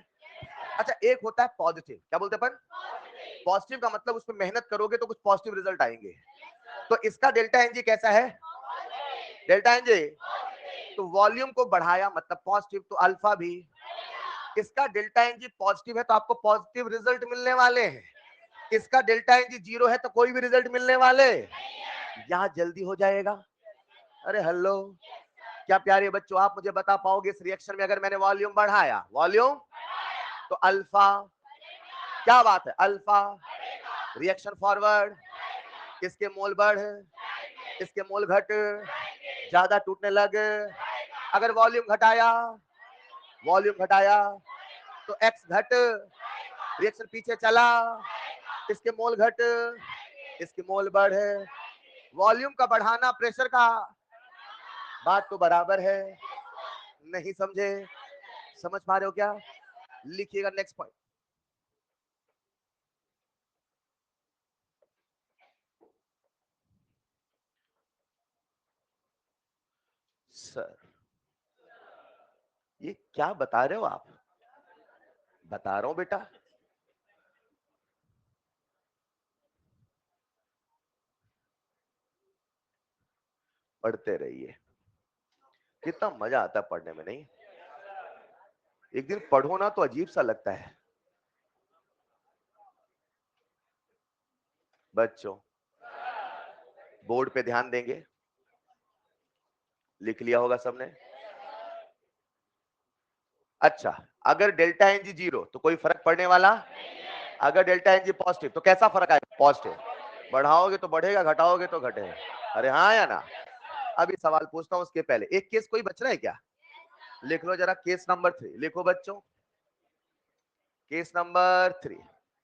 अच्छा एक होता है पॉजिटिव, क्या बोलते हैं अपन? पॉजिटिव का मतलब उस पर मेहनत करोगे तो कुछ पॉजिटिव रिजल्ट आएंगे। तो इसका डेल्टा एनजी कैसा है? डेल्टा एनजी तो वॉल्यूम को बढ़ाया मतलब पॉजिटिव, तो अल्फा भी। इसका डेल्टा एनजी पॉजिटिव है तो आपको पॉजिटिव रिजल्ट मिलने वाले हैं। इसका डेल्टा एनजी 0 है तो कोई भी रिजल्ट मिलने वाले। यहां जल्दी हो जाएगा। अरे हेलो, क्या प्यारे बच्चों, आप मुझे बता पाओगे इस रिएक्शन में अगर मैंने वॉल्यूम बढ़ाया, वॉल्यूम तो अल्फा, क्या बात है, अल्फा रिएक्शन फॉरवर्ड, इसके मोल बढ़, इसके मोल घट, ज्यादा टूटने लग। अगर वॉल्यूम घटाया, वॉल्यूम घटाया तो एक्स घट, रिएक्शन पीछे चला, इसके मोल घट, इसके मोल बढ़। वॉल्यूम का बढ़ाना प्रेशर का, बात तो बराबर है। नहीं समझे? समझ पा रहे हो क्या? लिखिएगा नेक्स्ट पॉइंट। सर ये क्या बता रहे हो आप? बता रहा हूं बेटा। पढ़ते रहिए। कितना मजा आता है पढ़ने में, नहीं? एक दिन पढ़ो ना तो अजीब सा लगता है। बच्चों, बोर्ड पे ध्यान देंगे। लिख लिया होगा सबने? अच्छा, अगर डेल्टा एन जी 0 तो कोई फर्क पड़ने वाला, अगर डेल्टा एन जी पॉजिटिव तो कैसा फर्क आएगा? पॉजिटिव। बढ़ाओगे तो बढ़ेगा, घटाओगे तो घटेगा। अरे हाँ या ना? अभी सवाल पूछता हूं, उसके पहले एक केस कोई बच रहा है क्या? लिख लो जरा, केस नंबर 3 लिखो बच्चों। केस नंबर 3,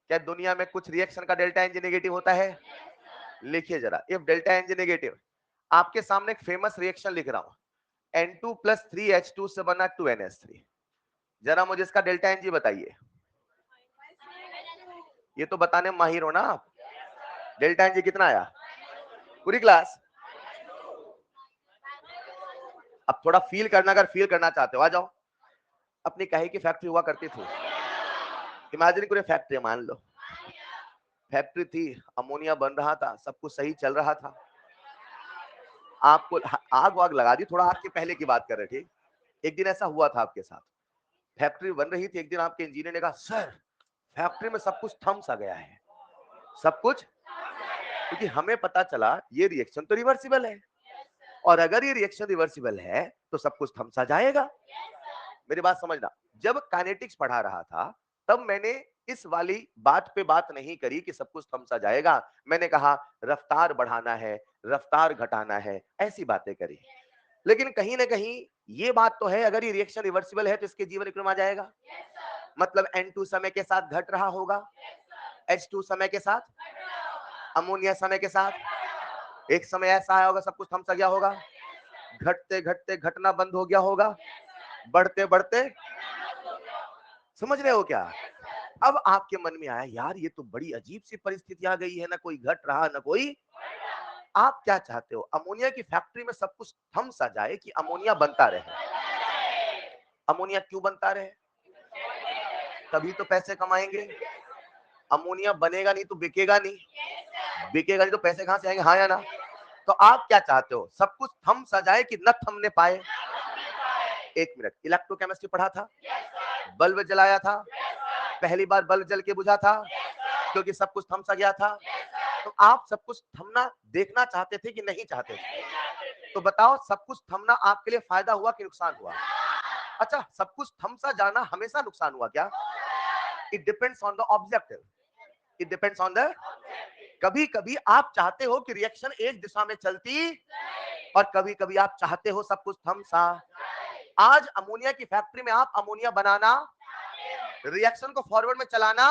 क्या दुनिया में कुछ रिएक्शन का डेल्टा एन जी नेगेटिव होता है? लिखिए जरा, if delta N G negative, आपके सामने एक फेमस रिएक्शन लिख रहा हूं, N2 प्लस 3H2 से बना 2NH3। जरा मुझे इसका डेल्टा एन जी बताइए। ये तो बताने में माहिर हो ना आप। डेल्टा एन जी कितना आया? पूरी क्लास अब थोड़ा फील करना, अगर फील करना चाहते हो आ जाओ। अपनी कहीं की फैक्ट्री हुआ करती थी, इमेजिन करो फैक्ट्री, मान लो फैक्ट्री थी, अमोनिया बन रहा था, सब कुछ सही चल रहा था। आपको आग वाग लगा दी, थोड़ा आग के पहले की बात कर रहे थे। एक दिन ऐसा हुआ था आपके साथ, फैक्ट्री बन रही थी। एक दिन आपके इंजीनियर ने कहा, सर फैक्ट्री में सब कुछ थम सा गया है। सब कुछ, क्योंकि हमें पता चला ये रिएक्शन तो रिवर्सिबल है, और अगर ये रिएक्शन रिवर्सिबल है तो सब कुछ थम सा जाएगा। मेरी बात समझना, जब काइनेटिक्स पढ़ा रहा था तब मैंने इस वाली बात पे बात नहीं करी कि सब कुछ थम सा जाएगा। मैंने कहा रफ्तार बढ़ाना है, रफ्तार घटाना है, ऐसी बातें करी। लेकिन कहीं ना कहीं ये बात तो है, अगर ये रिएक्शन रिवर्सिबल है तो इसके जीवन क्रम आ जाएगा। मतलब N2 समय के साथ घट रहा होगा, H2 समय के साथ, अमोनिया समय के साथ। एक समय ऐसा आया होगा सब कुछ थम सा गया होगा, घटते घटते घटना बंद हो गया होगा, बढ़ते बढ़ते, समझ रहे हो क्या? अब आपके मन में आया, यार ये तो बड़ी अजीब सी परिस्थिति आ गई है, ना कोई घट रहा ना कोई। आप क्या चाहते हो, अमोनिया की फैक्ट्री में सब कुछ थम सा जाए कि अमोनिया बनता रहे? अमोनिया क्यों बनता रहे? तभी तो पैसे कमाएंगे। अमोनिया बनेगा नहीं तो बिकेगा नहीं, बिकेगा नहीं तो पैसे कहां से आएंगे? हाँ या ना? तो आप क्या चाहते हो, सब कुछ थम सा जाए कि न थमने पाए? एक मिनट, इलेक्ट्रोकेमिस्ट्री पढ़ा था, बल्ब जलाया था, पहली बार बल्ब जल के बुझा था क्योंकि सब कुछ थम सा गया था। तो आप सब कुछ थमना देखना चाहते थे कि नहीं चाहते थे? तो बताओ, सब कुछ थमना आपके लिए फायदा हुआ कि नुकसान हुआ? अच्छा, सब कुछ थम सा जाना हमेशा नुकसान हुआ क्या? It depends on the objective, it depends on the, कभी कभी आप चाहते हो कि रिएक्शन एक दिशा में चलती, और कभी कभी आप चाहते हो सब कुछ थम सा। आज अमोनिया की फैक्ट्री में आप अमोनिया बनाना, रिएक्शन को फॉरवर्ड में चलाना,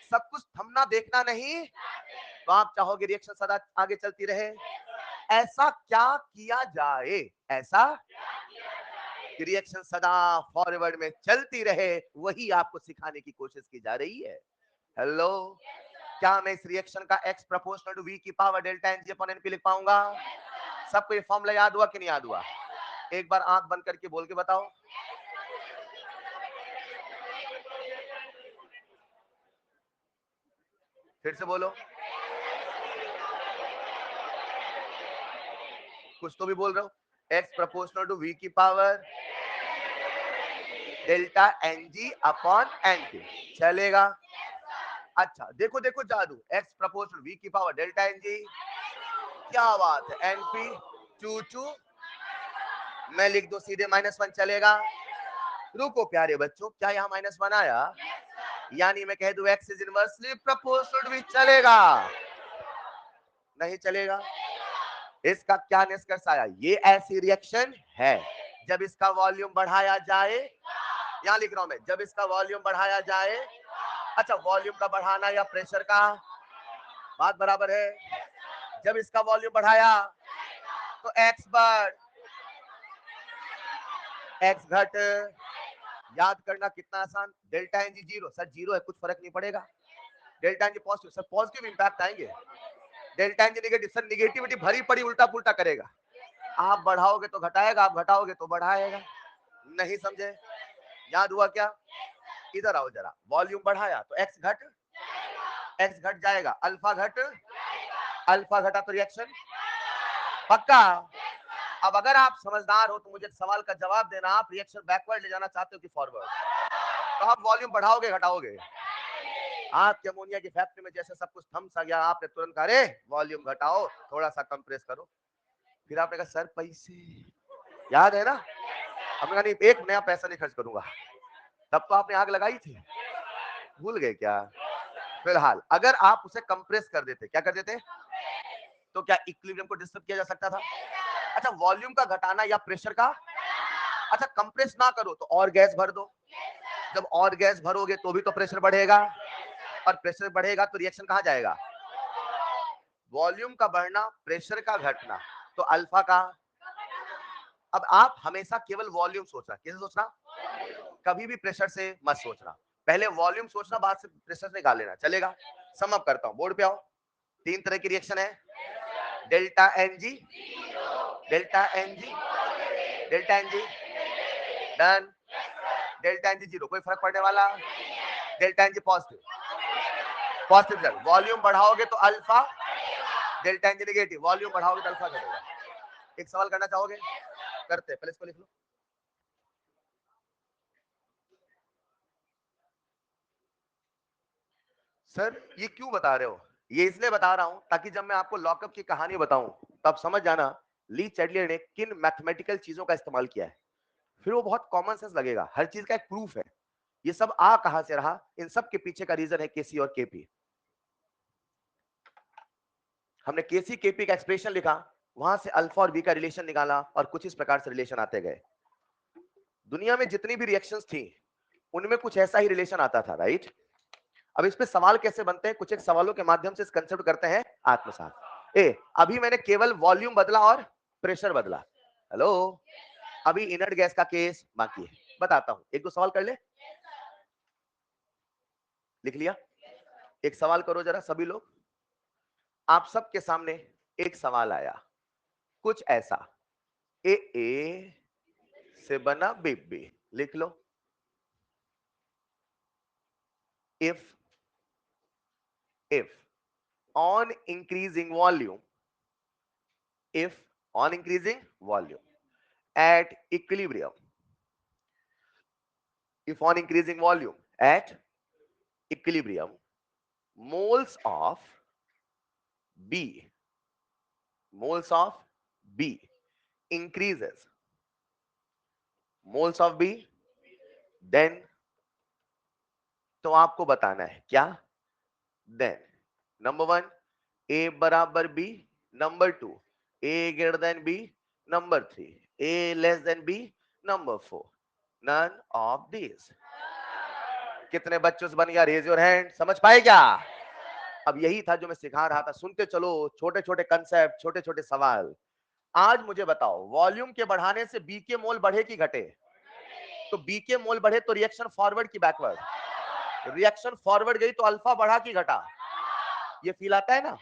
सब कुछ थमना देखना नहीं, तो आप चाहोगे रिएक्शन सदा आगे चलती रहे। ऐसा क्या किया जाए, ऐसा कि रिएक्शन सदा फॉरवर्ड में चलती रहे, वही आपको सिखाने की कोशिश की जा रही है। हेलो, क्या मैं इस रिएक्शन का x प्रोपोर्शनल टू v की power delta N G upon N P लिख पाऊंगा? सबको ये फॉर्मूला याद हुआ कि नहीं याद हुआ? एक बार आंख बंद करके बोल के बताओ। फिर से बोलो, कुछ तो भी बोल रहे हो। x प्रोपोर्शनल टू v की power delta N G upon N P, चलेगा? अच्छा देखो देखो जादू, x प्रोपोर्शनल v की पावर डेल्टा एन जी, क्या बात है, एन पी चू चू, मैं लिख दो सीधे -1, चलेगा? रुको प्यारे बच्चों, क्या यहाँ -1 आया? यानी मैं कह दूं x is inversely proportional to v, चलेगा? नहीं चलेगा? इसका क्या निष्कर्ष आया? ये ऐसी रिएक्शन है जब इसका वॉल्यूम बढ़ाया जाए, यहां लिख रहा हूं मैं, जब इसका वॉल्यूम बढ़ाया जाए। अच्छा, वॉल्यूम का बढ़ाना या प्रेशर का, बात बराबर है। जब इसका वॉल्यूम बढ़ाया तो एक्स बढ़, एक्स घट। याद करना कितना आसान, डेल्टा एन जी 0, सर 0 है कुछ फर्क नहीं पड़ेगा। Delta N G positive, sir positive impact आएंगे। Delta N G negative, sir negativity भरी पड़ी उल्टा पुल्टा करेगा। आप बढ़ाओगे तो घटाएगा, आप घटाओगे तो बढ़ाएगा। नहीं समझे? याद हुआ क्या? इधर आओ जरा, वॉल्यूम बढ़ाया तो एक्स घट, एक्स घट जाएगा, अल्फा घट, अल्फा घटा तो रिएक्शन, पक्का? अब अगर आप समझदार हो तो मुझे सवाल का जवाब देना, आप रिएक्शन बैकवर्ड ले जाना चाहते हो कि फॉरवर्ड? तो आप वॉल्यूम बढ़ाओगे घटाओगे? आपके अमोनिया की फैक्ट्री में जैसे सब कुछ थम सा गया, आपने तुरंत कहा अरे वॉल्यूम घटाओ, थोड़ा सा कंप्रेस करो। फिर आपने कहा सर पैसे, याद है ना? हमने कहा नहीं, एक नया पैसा नहीं खर्च करूंगा। तब तो आपने आग लगाई थी, भूल गए क्या? फिलहाल अगर आप उसे कंप्रेस कर देते, क्या कर देते, तो क्या इक्विलिब्रियम को डिस्टर्ब किया जा सकता था? अच्छा, वॉल्यूम का घटाना या प्रेशर का? अच्छा, कंप्रेस ना करो तो और गैस भर दो। जब और गैस भरोगे तो भी तो प्रेशर बढ़ेगा, और प्रेशर बढ़ेगा तो रिएक्शन कहां जाएगा? वॉल्यूम का बढ़ना, प्रेशर का घटना, तो अल्फा का। अब आप हमेशा केवल वॉल्यूम सोचना, कैसे सोचना? कभी भी प्रेशर से मत सोचना, पहले वॉल्यूम सोचना, बाद से प्रेशर से निकाल लेना, चलेगा? सम अप करता हूं, बोर्ड पे आओ। तीन तरह की रिएक्शन है, delta N G, delta N G, delta N G, done. Delta N G zero, कोई फर्क पड़ने वाला? Delta N G positive, positive. Volume बढ़ाओगे तो alpha, delta N G negative, volume बढ़ाओगे तो अल्फा घटेगा। एक सवाल करना चाहोगे? करते, पहले इसको लिख लो। सर ये क्यों बता रहे हो? ये इसलिए बता रहा हूं ताकि जब मैं आपको लॉकअप की कहानी बताऊं तो आप समझ जाना ली चैडलियर ने किन मैथमेटिकल चीजों का इस्तेमाल किया है। फिर वो बहुत कॉमन सेंस लगेगा, हर चीज का एक प्रूफ है। ये सब आ कहां से रहा, इन सब के पीछे का रीजन है केसी और केपी। हमने केसी केपी का एक्सप्रेशन लिखा, वहां से अल्फा और बी का रिलेशन निकाला, और कुछ इस प्रकार से रिलेशन आते गए। दुनिया में जितनी भी रिएक्शंस थी उनमें कुछ ऐसा ही रिलेशन आता था, राइट? अब इस पे सवाल कैसे बनते हैं, कुछ एक सवालों के माध्यम से इस कंसेप्ट करते हैं आत्मसात। अभी मैंने केवल वॉल्यूम बदला और प्रेशर बदला। हेलो, अभी इनर्ट गैस का केस बाकी है, बताता हूं। एक दो सवाल कर ले, लिख लिया? एक सवाल करो जरा सभी लोग। आप सबके सामने एक सवाल आया, कुछ ऐसा, ए से बना बी बी, लिख लो। If if on increasing volume, if on increasing volume at equilibrium, if on increasing volume at equilibrium, moles of B, moles of B increases, moles of B, then तो आपको बताना है क्या? then नंबर वन, A बराबर B, number two, A greater than B, number three, A less than B, number four, none of these। कितने बच्चों से बन गया? Raise your hand. समझ पाए क्या? अब यही था जो मैं सिखा रहा था, सुनते चलो, छोटे छोटे कंसेप्ट, छोटे छोटे सवाल। आज मुझे बताओ, वॉल्यूम के बढ़ाने से बी के मोल बढ़े कि घटे? तो बी के मोल बढ़े तो रिएक्शन फॉरवर्ड की बैकवर्ड? रिएक्शन फॉरवर्ड गई तो अल्फा बढ़ा कि घटा? ये फील आता है ना?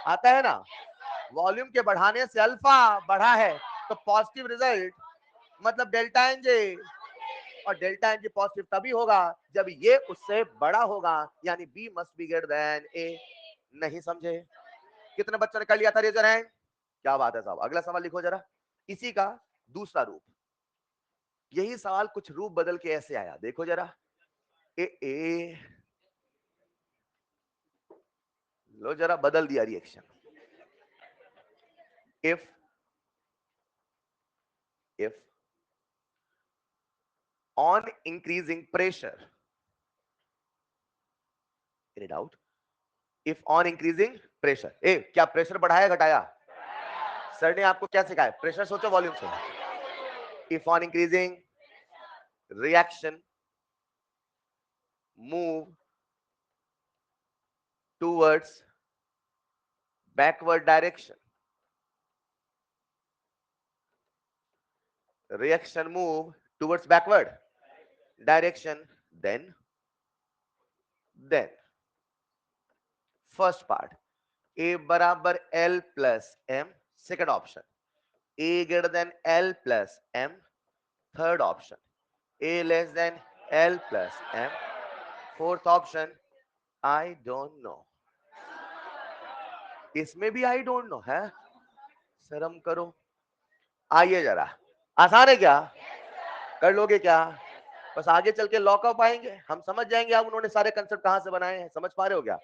आता है ना? वॉल्यूम के बढ़ाने से अल्फा बढ़ा है तो पॉजिटिव रिजल्ट, मतलब डेल्टा एनजे। और डेल्टा एनजे पॉजिटिव तभी होगा जब ये उससे बड़ा होगा, यानी B must be greater than A. नहीं समझे? कितने बच्चों ने कर लिया था रेजर हैंड? क्या बात है साहब, अगला सवाल लिखो जरा। इसी का दूसरा रूप, यही सवाल कुछ रूप बदल के ऐसे आया, देखो जरा। ए लो जरा, बदल दिया reaction. If if on increasing pressure, any doubt? If on increasing pressure, क्या प्रेशर बढ़ाया घटाया? सर ने आपको क्या सिखाया? प्रेशर सोचो वॉल्यूम से। If on increasing reaction move towards backward direction, reaction move towards backward direction, then first part, A बराबर L plus M, second option, A greater than L plus M, third option, A less than L plus M, fourth option, I don't know। इसमें भी I don't know है? शर्म करो। आइए जरा, आसान है क्या? कर लोगे क्या? बस आगे चल के लॉक अप आएंगे, हम समझ जाएंगे आप उन्होंने सारे कंसेप्ट कहां से बनाए हैं। समझ पा रहे हो क्या?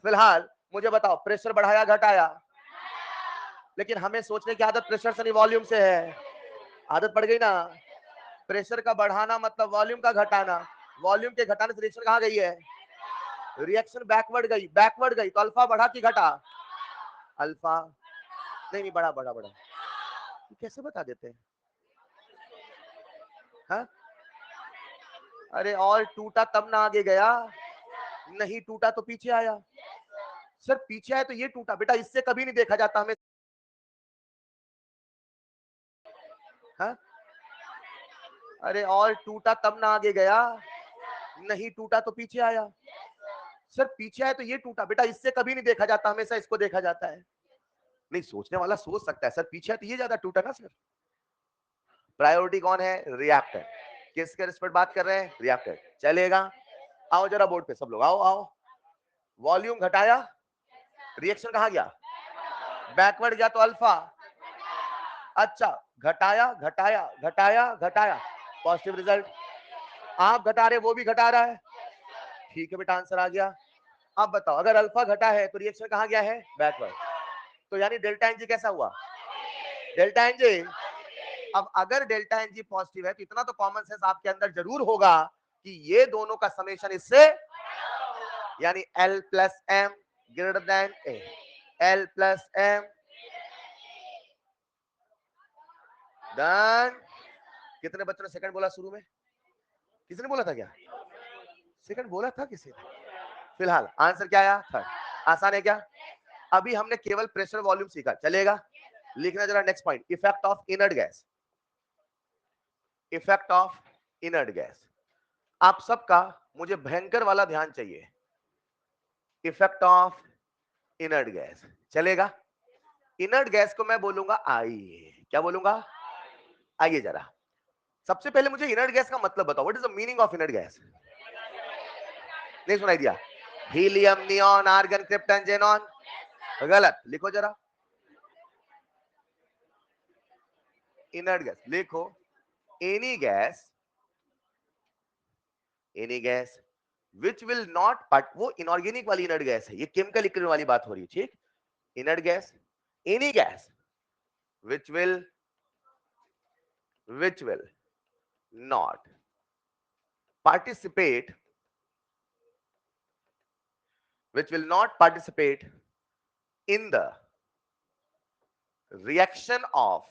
फिलहाल मुझे बताओ, प्रेशर बढ़ाया घटाया? लेकिन हमें सोचने की आदत प्रेशर से नहीं वॉल्यूम से है। आदत पड़ गई ना। प्रेशर का बढ़ाना मतलब वॉल्यूम का घटाना, वॉल्यूम के घटाने से रिएक्शन कहां गई है? रिएक्शन बैकवर्ड गई, बैकवर्ड गई तो अल्फा बढ़ा कि घटा? अल्फा नहीं, बढ़ा बढ़ा बढ़ा। कैसे बता देते हैं? हाँ? अरे और टूटा तब ना आगे गया, नहीं टूटा तो पीछे आया। सर पीछे आया तो ये टूटा, बेटा इससे कभी नहीं देखा जाता हमें। हाँ? अरे और टूटा तब ना आगे गया, नहीं टूटा तो पीछे आया। सर पीछे आया तो ये टूटा, बेटा इससे कभी नहीं देखा जाता, हमेशा इसको देखा जाता है। नहीं, सोचने वाला सोच सकता है सर पीछे आया तो ये ज्यादा टूटा ना सर। प्रायोरिटी कौन है? रिएक्टर। किसके रिस्पेक्ट बात कर रहे हैं? रिएक्टर। चलेगा? आओ जरा बोर्ड पे सब लोग, आओ आओ। वॉल्यूम घटाया, रिएक्शन कहां गया? बैकवर्ड गया तो अल्फा। अच्छा, घटाया घटाया घटाया घटाया, पॉजिटिव रिजल्ट। आप घटा रहे, वो भी घटा रहा है। ठीक है बेटा, आंसर आ गया। अब बताओ, अगर अल्फा घटा है तो रिएक्शन कहां गया है? बैकवर्ड। तो यानी डेल्टा एनजी कैसा हुआ? Delta NG. अब अगर डेल्टा एनजी पॉजिटिव है तो इतना तो कॉमन सेंस आपके अंदर जरूर होगा कि ये दोनों का समेशन इससे, यानी L plus M greater than A, L plus M done. कितने बच्चों ने सेकंड बोला शुरू में? किसी ने बोला था क्या? सेकंड बोला था किसी ने? फिलहाल आंसर क्या आया? थर्ड। आसान है क्या? अभी हमने केवल प्रेशर वॉल्यूम सीखा, चलेगा? लिखना जरा next point, effect of inert gas. Effect of inert gas. आप सबका मुझे भयंकर वाला ध्यान चाहिए। इफेक्ट ऑफ इनर्ट गैस, चलेगा? इनर्ट गैस को मैं बोलूंगा आई। क्या बोलूंगा? आइए जरा, सबसे पहले मुझे इनर्ट गैस का मतलब बताओ। What is the meaning of inert gas? नहीं सुनाई दिया? Helium, neon, argon, krypton, xenon. गलत, लिखो जरा। इनर्ट गैस लिखो, any gas, any gas which will not part. वो इनऑर्गेनिक वाली इनर्ट गैस है, ये केमिकल इक्विवेलेंट वाली बात हो रही है, ठीक? Inert gas, any gas which will not participate, which will not participate in the reaction of,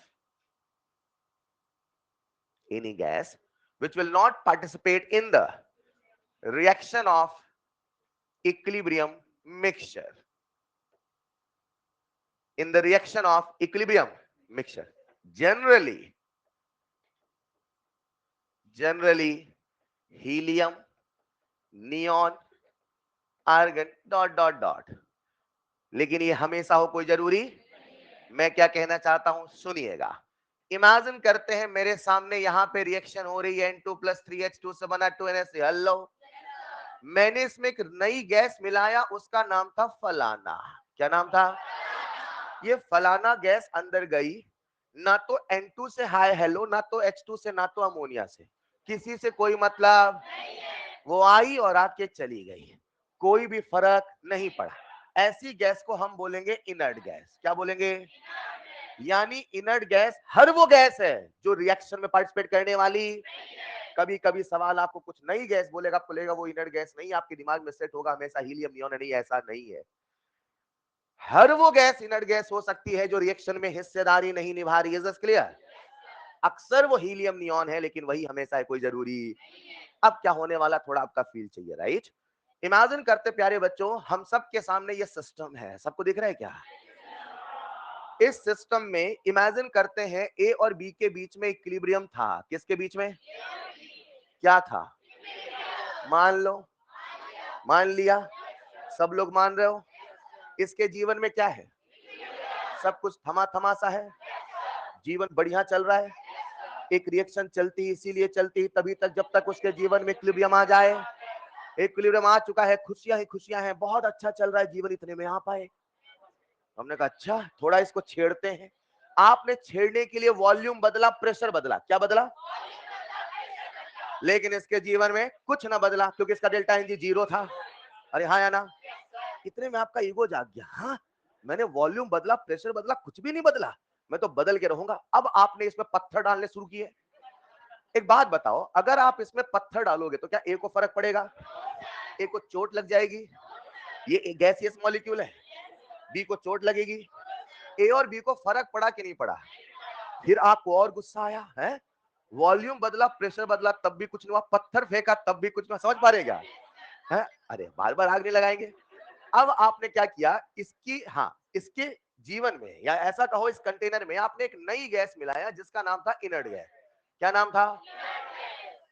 any gas which will not participate in the reaction of equilibrium mixture, in the reaction of equilibrium mixture, generally helium, neon, argon dot dot dot। लेकिन ये हमेशा हो कोई जरूरी? मैं क्या कहना चाहता हूं सुनिएगा। इमेजिन करते हैं मेरे सामने यहां पे रिएक्शन हो रही है, N2 प्लस 3H2 से बना 2NH3। हेलो, मैंने इसमें एक नई गैस मिलाया, उसका नाम था फलाना। क्या नाम था? ये फलाना गैस अंदर गई, ना तो N2 से हाय हेलो, ना तो H2 से, ना तो अमोनिया से, किसी से कोई मतलब। वो आई और आके चली गई, कोई भी फर्क नहीं पड़ा। ऐसी गैस को हम बोलेंगे इनर्ट गैस। क्या बोलेंगे? यानी इनर्ट गैस हर वो गैस है जो रिएक्शन में पार्टिसिपेट करने वाली। कभी कभी सवाल आपको कुछ नई गैस बोलेगा, आपको लगेगा वो इनर्ट गैस नहीं, आपके दिमाग में सेट होगा हमेशा हीलियम नियॉन। नहीं, ऐसा नहीं है। हर वो गैस इनर्ट गैस हो सकती है जो रिएक्शन में हिस्सेदारी नहीं निभा रही है। Is this clear? अक्सर वो हीलियम नियॉन है, लेकिन वही हमेशा है कोई जरूरी। अब क्या होने वाला, थोड़ा आपका फील चाहिए, राइट? इमेजिन करते प्यारे बच्चों, हम सब के सामने ये सिस्टम है, सबको दिख रहा है क्या? इस सिस्टम में इमेजिन करते हैं ए और बी के बीच में इक्विलिब्रियम था। किसके बीच में? क्या था? मान लो, मान लिया, सब लोग मान रहे हो। इसके जीवन में क्या है? सब कुछ थमा थमा सा है, जीवन बढ़िया चल रहा है। एक रिएक्शन चलती इसीलिए चलती तभी तक जब तक उसके जीवन में इक्विलिब्रियम आ जाए। इक्विलिब्रियम आ चुका है, खुशियां ही खुशियां हैं, बहुत अच्छा चल रहा है जीवन, इतने में आ पाए। हमने कहा अच्छा थोड़ा इसको छेड़ते हैं, आपने छेड़ने के लिए वॉल्यूम बदला, प्रेशर बदला, क्या बदला? लेकिन इसके जीवन में कुछ ना बदला, क्योंकि इसका डेल्टा एनजी 0 था। अरे हाँ या ना? इतने में आपका ईगो जाग गया। हाँ, मैंने वॉल्यूम बदला, प्रेशर बदला, कुछ भी नहीं बदला, मैं तो बदल के रहूंगा। अब आपने इसमें पत्थर डालने शुरू किए। एक बात बताओ, अगर आप इसमें पत्थर डालोगे तो क्या ए को फर्क पड़ेगा? ए को चोट लग जाएगी, ये गैसियस मॉलिक्यूल है। बी को चोट लगेगी। ए और बी को फर्क पड़ा कि नहीं पड़ा? फिर आपको और गुस्सा आया है, वॉल्यूम बदला, प्रेशर बदला, तब भी कुछ नहीं हुआ, पत्थर फेंका तब भी कुछ नहीं हुआ। समझ पा रहे क्या? है? अरे बार बार आग नहीं लगाएंगे। अब आपने क्या किया, इसकी, हाँ, इसके जीवन में, या ऐसा कहो इस कंटेनर में आपने एक नई गैस मिलाया जिसका नाम था इनर्ट गैस। क्या नाम था?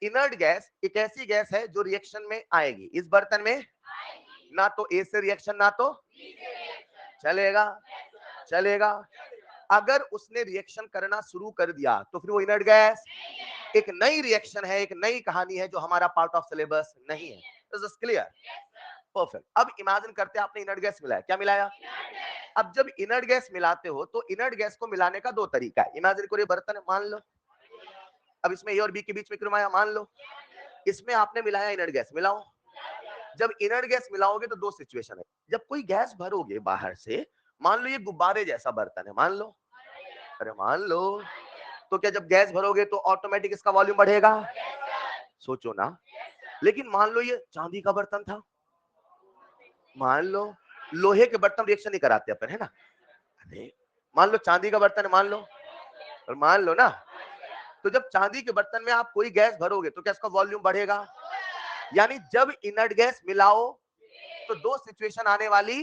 इनर्ट गैस एक ऐसी गैस है जो रिएक्शन में आएगी इस बर्तन में, ना तो ए से रिएक्शन ना तो चलेगा। चलेगा। अगर उसने रिएक्शन करना शुरू कर दिया तो फिर वो इनर्ट गैस एक नई रिएक्शन है, एक नई कहानी है जो हमारा पार्ट ऑफ सिलेबस नहीं है। Is this clear? परफेक्ट। अब इमेजिन करते हैं आपने इनर्ट गैस मिलाया। क्या मिलाया? अब जब इनर्ट गैस मिलाते हो तो इनर्ट गैस को मिलाने का दो तरीका है। इमेजिन करो ये बर्तन है, मान लो। अब इसमें ए और बी के बीच में क्यों आया, मान लो। इसमें आपने मिलाया इनर्ट गैस, मिलाओ। जब इनर्ट गैस मिलाओगे तो दो सिचुएशन है। जब कोई गैस भरोगे बाहर से, मान लो ये गुब्बारे जैसा बर्तन है, मान लो। अरे मान लो। तो क्या जब गैस भरोगे तो ऑटोमेटिक इसका वॉल्यूम बढ़ेगा? सोचो ना। लेकिन मान लो ये चांदी का बर्तन था, मान लो। लोहे के बर्तन रिएक्शन नहीं कराते अपन, है ना? अरे मान लो चांदी का बर्तन है, मान लो, और मान लो ना। तो जब चांदी के बर्तन में आप कोई गैस भरोगे तो क्या इसका वॉल्यूम बढ़ेगा? यानी जब इनर्ट गैस मिलाओ तो दो सिचुएशन आने वाली,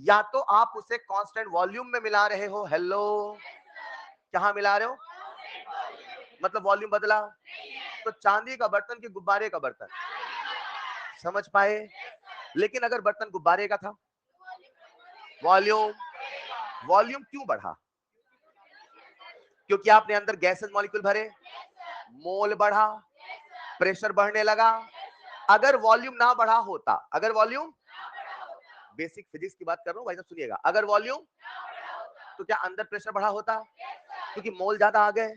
या तो आप उसे कांस्टेंट वॉल्यूम में मिला रहे हो, हेलो, कहां मिला रहे हो, मतलब वॉल्यूम बदला। तो चांदी का बर्तन की गुब्बारे का बर्तन, समझ पाए? लेकिन अगर बर्तन गुब्बारे का था, वॉल्यूम, वॉल्यूम क्यों बढ़ा? क्योंकि आपने अंदर गैसेस मॉलिक्यूल भरे, मोल बढ़ा, प्रेशर बढ़ने लगा। अगर वॉल्यूम ना बढ़ा होता, अगर वॉल्यूम, बेसिक फिजिक्स की बात कर रहा हूं भाई साहब, सुनिएगा, अगर वॉल्यूम, तो क्या अंदर प्रेशर बढ़ा होता? क्योंकि मोल ज्यादा आ गए।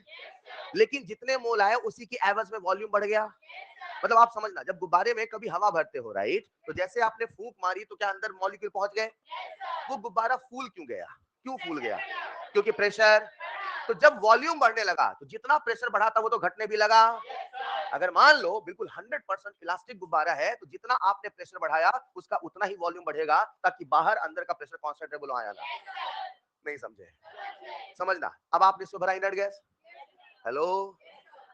लेकिन जितने मोल आए उसी की एवज में वॉल्यूम बढ़ गया। मतलब आप समझना, जब गुब्बारे में कभी हवा भरते हो, राइट, तो जैसे आपने फूंक मारी तो क्या अंदर मॉलिक्यूल पहुंच गए? वो गुब्बारा फूल क्यों गया? क्यों फूल गया? क्योंकि प्रेशर। तो जब वॉल्यूम बढ़ने लगा तो जितना प्रेशर बढ़ा था वो तो घटने भी लगा। अगर मान लो बिल्कुल 100% इलास्टिक गुब्बारा है तो जितना आपने प्रेशर बढ़ाया उसका उतना ही वॉल्यूम बढ़ेगा, ताकि बाहर अंदर का प्रेशर कांस्टेंट बोलो आया ना। नहीं समझे? समझना। अब आपने इसमें भरा इनर्ट गैस, हेलो।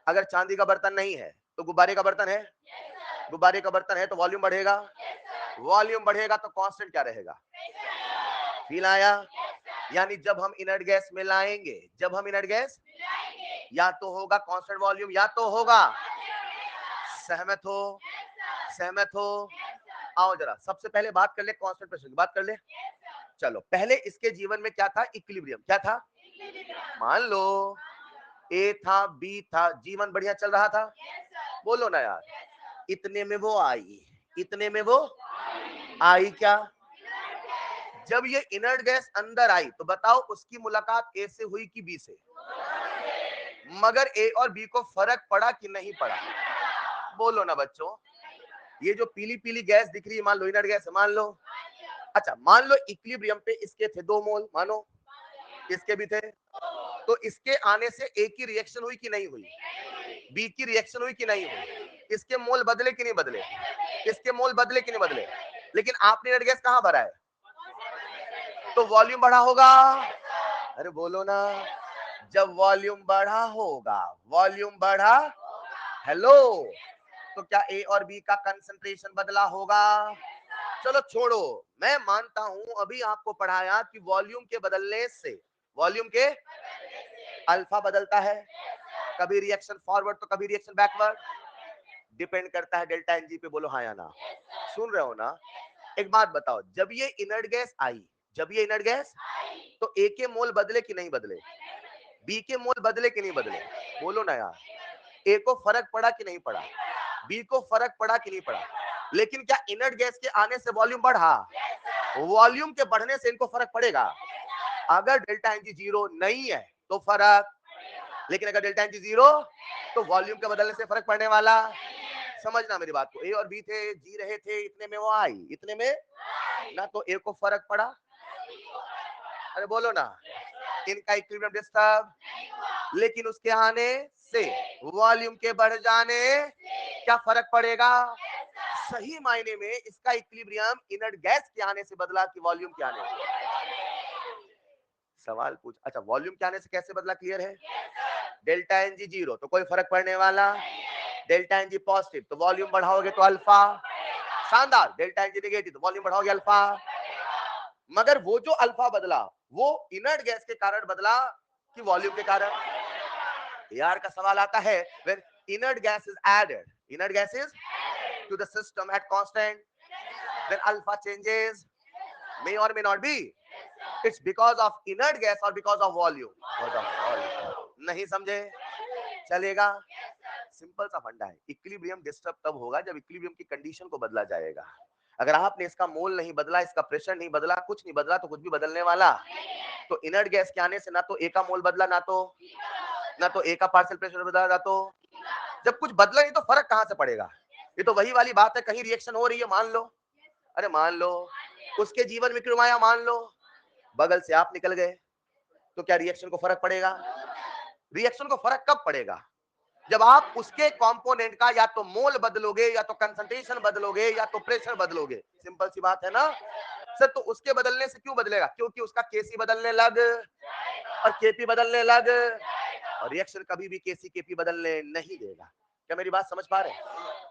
अगर चांदी का बर्तन नहीं है तो गुब्बारे का बर्तन है, गुब्बारे का बर्तन है तो वॉल्यूम बढ़ेगा, वॉल्यूम बढ़ेगा तो कांस्टेंट क्या रहेगा? फील आया? यानी जब हम इनर्ट गैस मिलाएंगे, जब हम इनर्ट गैस, या तो होगा कांस्टेंट वॉल्यूम या तो होगा, सहमत हो? सहमत हो? आओ जरा सबसे पहले बात कर ले कांस्टेंट प्रेशर की, बात कर ले। चलो पहले इसके जीवन में क्या था? इक्विलिब्रियम। क्या था? मान लो ए था, बी था, जीवन बढ़िया चल रहा था, बोलो ना यार। इतने में वो आई, इतने में वो आई क्या? जब ये इनर्ट गैस अंदर आई तो बताओ उसकी मुलाकात ए से हुई कि बी से? मगर ए और बी को फर्क पड़ा कि नहीं पड़ा? बोलो ना बच्चों। ये जो पीली पीली गैस दिख रही है, मान लो इनर्ट गैस, मान लो। अच्छा मान लो इक्विलिब्रियम पे इसके थे 2 मोल, मानो इसके भी थे, तो इसके आने से ए की रिएक्शन हुई कि नहीं हुई? बी की रिएक्शन हुई कि नहीं हुई? इसके मोल बदले कि नहीं बदले? इसके मोल बदले कि नहीं बदले? लेकिन आपने इनर्ट गैस कहां भरा है? तो वॉल्यूम बढ़ा होगा। अरे बोलो ना। जब वॉल्यूम बढ़ा होगा, वॉल्यूम बढ़ा, हेलो, तो क्या ए और बी का कंसंट्रेशन बदला होगा? चलो छोड़ो, मैं मानता हूं अभी आपको पढ़ाया कि वॉल्यूम के बदलने से, वॉल्यूम के, अल्फा बदलता है, कभी रिएक्शन फॉरवर्ड तो कभी रिएक्शन बैकवर्ड, डिपेंड करता है डेल्टा एनजी पे, बोलो हाँ या ना। सुन रहे हो ना? एक बात बताओ, जब ये इनर्ट गैस आई, जब ये इनर्ट गैस, तो ए के मोल बदले कि नहीं बदले? बी के मोल बदले कि नहीं बदले? बोलो ना यार। ए को फर्क पड़ा कि नहीं पड़ा? बी को फर्क पड़ा कि नहीं पड़ा? लेकिन क्या इनर्ट गैस के आने से वॉल्यूम बढ़ा? वॉल्यूम के बढ़ने से इनको फर्क पड़ेगा? अगर डेल्टा एन जी जीरो नहीं है तो फर्क, लेकिन अगर डेल्टा एन जी जीरो तो वॉल्यूम के बदलने से फर्क पड़ने वाला। समझना मेरी बात को, ए और बी थे, जी रहे थे, इतने में वो आई, इतने में ना तो ए को फर्क पड़ा, अरे बोलो ना, इनका इक्विलिब्रियम डिस्टर्ब, लेकिन उसके आने से वॉल्यूम के बढ़ जाने क्या फर्क पड़ेगा? सही मायने में इसका इक्विलिब्रियम इनर्ट गैस के आने से बदला कि वॉल्यूम के आने से? सवाल पूछ, अच्छा वॉल्यूम के आने से कैसे बदला, क्लियर है? डेल्टा एन जी जीरो तो कोई फर्क पड़ने वाला, डेल्टा एन जी पॉजिटिव तो वॉल्यूम बढ़ाओगे तो अल्फा, शानदार, डेल्टा एन जी नेगेटिव तो वॉल्यूम बढ़ाओगे अल्फा। मगर वो जो अल्फा बदला वो इनर्ट गैस के कारण बदला कि वॉल्यूम के कारण? यार का सवाल आता है, when inert gas is added, inert gas is to the system at constant, then alpha changes, may or may not be, it's because of inert gas or because of volume? Because of volume. नहीं समझे? चलेगा? Simple सा फंडा है, equilibrium disturb तब होगा जब equilibrium की कंडीशन को बदला जाएगा। अगर आपने इसका मोल नहीं बदला, इसका प्रेशर नहीं बदला, कुछ नहीं बदला तो कुछ भी बदलने वाला। तो इनर्ट गैस के आने से ना तो ए का मोल बदला, ना तो ए का पार्शियल प्रेशर बदला, ना तो, जब कुछ बदला नहीं तो फर्क कहां से पड़ेगा? ये तो वही वाली बात है, कहीं रिएक्शन हो रही है मान लो, अरे मान लो उसके जीवन में क्यों आया, मान लो बगल से आप निकल गए, तो क्या रिएक्शन को फर्क पड़ेगा? रिएक्शन को फर्क कब पड़ेगा? जब आप उसके कंपोनेंट का या तो मोल बदलोगे, या तो कंसंट्रेशन बदलोगे, या तो प्रेशर बदलोगे। सिंपल सी बात है ना सर। तो उसके बदलने से क्यों बदलेगा? क्योंकि उसका केसी बदलने लग और केपी बदलने लग, और रिएक्शन कभी भी केसी केपी बदलने नहीं देगा। क्या मेरी बात समझ पा रहे हैं?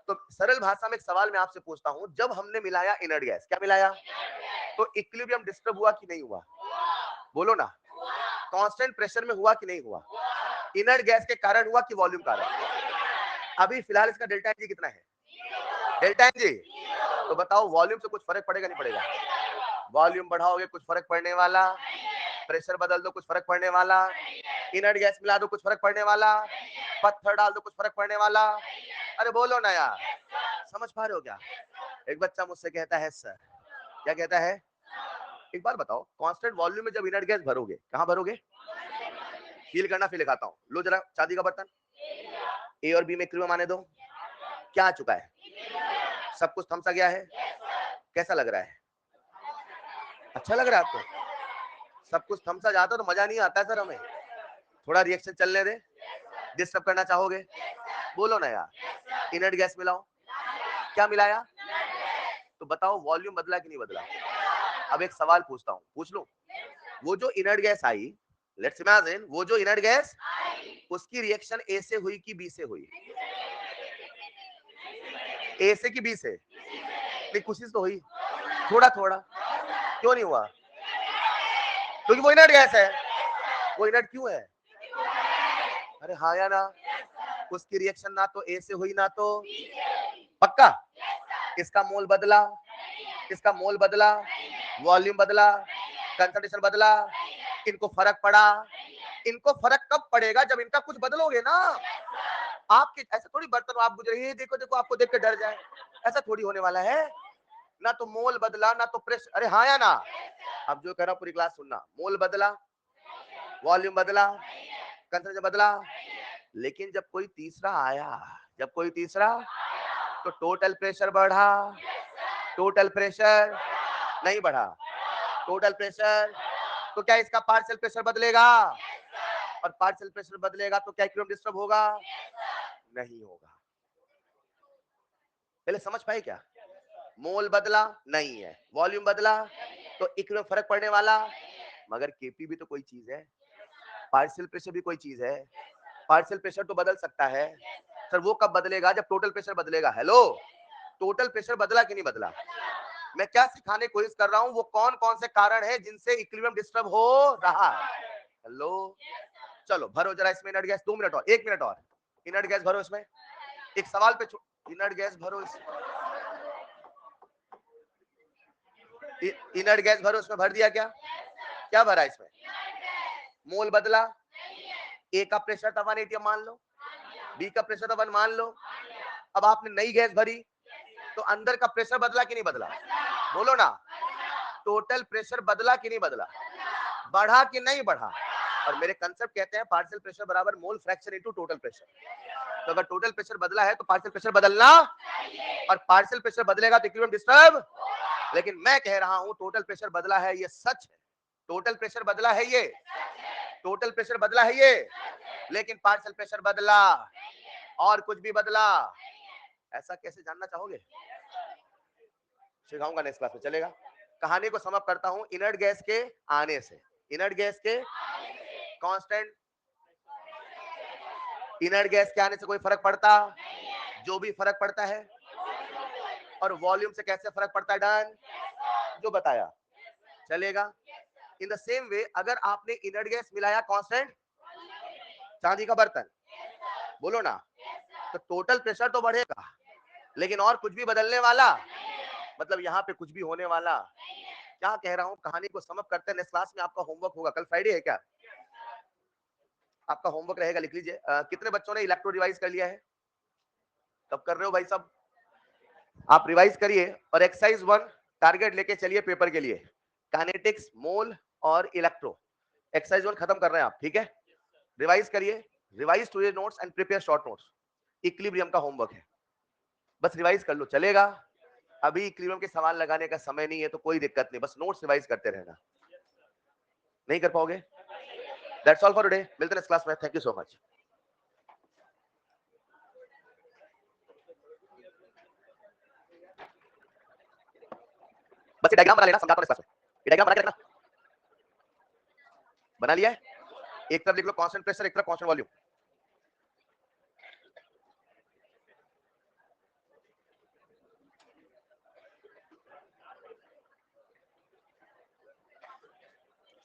तो सरल भाषा में एक सवाल मैं आपसे पूछता हूं, जब हमने मिलाया इनर्ट गैस, क्या मिलाया? तो इक्विलिब्रियम डिस्टर्ब हुआ कि नहीं हुआ? बोलो ना, कांस्टेंट प्रेशर में हुआ कि नहीं हुआ? इनर्ट गैस के कारण हुआ कि वॉल्यूम कारण? अभी फिलहाल इसका डेल्टा एनजी कितना है? डेल्टा एनजी, तो बताओ वॉल्यूम से कुछ फर्क पड़ेगा नहीं पड़ेगा? वॉल्यूम बढ़ाओगे कुछ फर्क पड़ने वाला, प्रेशर बदल दो कुछ फर्क पड़ने वाला, इनर्ट गैस मिला दो कुछ फर्क पड़ने वाला, पत्थर डाल दो कुछ फर्क पड़ने वाला। अरे बोलो ना यार, समझ पा रहे हो क्या? एक बच्चा मुझसे कहता है सर, क्या कहता है, एक बार बताओ कांस्टेंट वॉल्यूम में जब इनर्ट गैस भरोगे, कहां भरोगे? फील करना, फिर लिखाता हूं, लो जरा चांदी का बर्तन, ए और बी में इक्विलिब्रियम आने दो, क्या आ चुका है? सब कुछ थमसा गया है। कैसा लग रहा है? अच्छा लग रहा है आपको? सब कुछ थमसा जाता तो मजा नहीं आता है सर हमें, थोड़ा रिएक्शन चलने दे। डिस्टर्ब करना चाहोगे? बोलो ना यार, इनर्ट गैस मिलाओ, क्या मिलाया? तो बताओ वॉल्यूम बदला कि नहीं बदला? अब एक सवाल पूछता हूं, पूछ लूं? वो जो inert gas I, let's imagine, वो जो इनर्ट गैस, उसकी रिएक्शन ए से हुई कि बी से हुई? ए से कि बी से? नहीं कुछ तो हुई, थोड़ा थोड़ा, क्यों नहीं हुआ? क्योंकि वो इनर्ट गैस है। वो इनर्ट क्यों है? अरे हाँ या ना? उसकी रिएक्शन ना तो ए से हुई ना तो, पक्का? इसका मोल बदला, इसका मोल बदला, वॉल्यूम बदला, कंसंट्रेशन बदला, इनको फर्क पड़ा। इनको फर्क कब पड़ेगा? जब इनका कुछ बदलोगे ना। आपके ऐसे थोड़ी बर्तन आप गुजरे, ये देखो देखो आपको देख के डर जाए, ऐसा थोड़ी होने वाला है। ना तो मोल बदला, ना तो प्रेशर, अरे हाँ या ना? अब जो कह रहा हूं पूरी क्लास सुनना, मोल बदला, वॉल्यूम बदला, कंसंट्रेशन बदला, लेकिन जब कोई तीसरा आया, जब कोई तीसरा, तो टोटल प्रेशर बढ़ा, टोटल प्रेशर नहीं बढ़ा, टोटल प्रेशर, तो क्या इसका पार्शियल प्रेशर बदलेगा? और पार्शियल प्रेशर बदलेगा तो क्या इक्विलिब्रियम डिस्टर्ब होगा? नहीं होगा। पहले समझ पाए क्या? मोल बदला नहीं है, वॉल्यूम बदला तो इक्विलिब्रियम फर्क पड़ने वाला, मगर केपी भी तो कोई चीज है, पार्शियल प्रेशर भी कोई चीज है। पार्शियल प्रेशर तो बदल सकता है सर, वो कब बदलेगा? जब टोटल प्रेशर बदलेगा। हेलो, टोटल प्रेशर बदला कि नहीं बदला? मैं क्या सिखाने की कोशिश कर रहा हूं, वो कौन कौन से कारण है जिनसे इक्विलिब्रियम डिस्टर्ब हो रहा है। हेलो, चलो भरो जरा इसमें इनर्ट गैस, 2 मिनट और, 1 मिनट और, इनर्ट गैस भरो इसमें, एक सवाल पे इनर्ट गैस भरो इनर्ट गैस भरो इसमें, भर दिया क्या? क्या भरा इसमें? मोल बदला, ए का प्रेशर था 180 मान लो, बी का प्रेशर था 1 मान लो। अब आपने नई गैस भरी तो अंदर का प्रेशर बदला कि नहीं बदला? बोलो ना, टोटल प्रेशर बदला कि नहीं बदला? बढ़ा कि नहीं बढ़ा? और मेरे कंसेप्ट कहते हैं पार्शियल प्रेशर बराबर mole fraction into total pressure. तो अगर टोटल प्रेशर बदला है तो पार्शियल प्रेशर बदलना, और पार्शियल प्रेशर बदलेगा तो इक्विलिब्रियम डिस्टर्ब। लेकिन मैं कह रहा हूं टोटल प्रेशर बदला है, ये सच है। टोटल प्रेशर बदला है, ये टोटल प्रेशर बदला है ये, लेकिन पार्शियल प्रेशर बदला और कुछ भी बदला। ऐसा कैसे जानना चाहोगे? सिखाऊंगा नेक्स्ट क्लास में, चलेगा? कहानी को समअप करता हूं। इनर्ट गैस के आने से, इनर्ट गैस के कांस्टेंट, इनर्ट गैस के आने से कोई फर्क पड़ता? जो भी फर्क पड़ता है। और वॉल्यूम से कैसे फर्क पड़ता है? डन, जो बताया, चलेगा? इन द सेम वे अगर आपने इनर्ट गैस मिलाया कांस्टेंट, चांदी का बर्तन, बोलो ना, तो टोटल प्रेशर तो बढ़ेगा, लेकिन और कुछ भी बदलने वाला, मतलब यहाँ पे कुछ भी होने वाला। क्या कह रहा हूं? कहानी को समअप करते हैं। नेक्स्ट क्लास में आपका होमवर्क होगा। कल फ्राइडे है क्या? आपका होमवर्क रहेगा, लिख लीजिए। कितने बच्चों ने इलेक्ट्रो रिवाइज कर लिया है? कब कर रहे हो भाई सब? आप रिवाइज करिए और एक्सरसाइज 1 टारगेट लेके चलिए पेपर के लिए। काइनेटिक्स, मोल और इलेक्ट्रो, एक्सरसाइज 1 खत्म कर रहे हैं आप, ठीक है? रिवाइज करिए, revise to notes and prepare short notes. Equilibrium का होमवर्क है, बस रिवाइज कर लो, चलेगा? अभी इक्विलिब्रियम के सवाल लगाने का समय नहीं है, तो कोई दिक्कत नहीं, बस नोट्स रिवाइज करते रहना। नहीं कर पाओगे? दैट्स ऑल फॉर टुडे, मिलते हैं नेक्स्ट क्लास में। Thank you so much. बस ये डायग्राम बना लेना, समझाता हूं नेक्स्ट क्लास में। ये डायग्राम बना के रखना। बना लिया है? एक तरफ लिख लो कांस्टेंट प्रेशर, एक तरफ कांस्टेंट वॉल्यूम।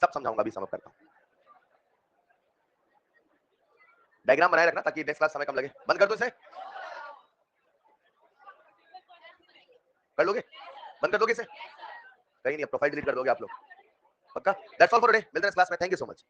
सब समझाऊंगा, अभी समझ करता हूं। डायग्राम बनाए रखना ताकि नेक्स्ट क्लास समय कम लगे। बंद कर दो इसे, कर लोगे? बंद कर दोगे इसे? कहीं नहीं, प्रोफाइल डिलीट कर दोगे आप लोग, पक्का? दैट्स ऑल फॉर टुडे, मिलते हैं नेक्स्ट क्लास में। Thank you so much.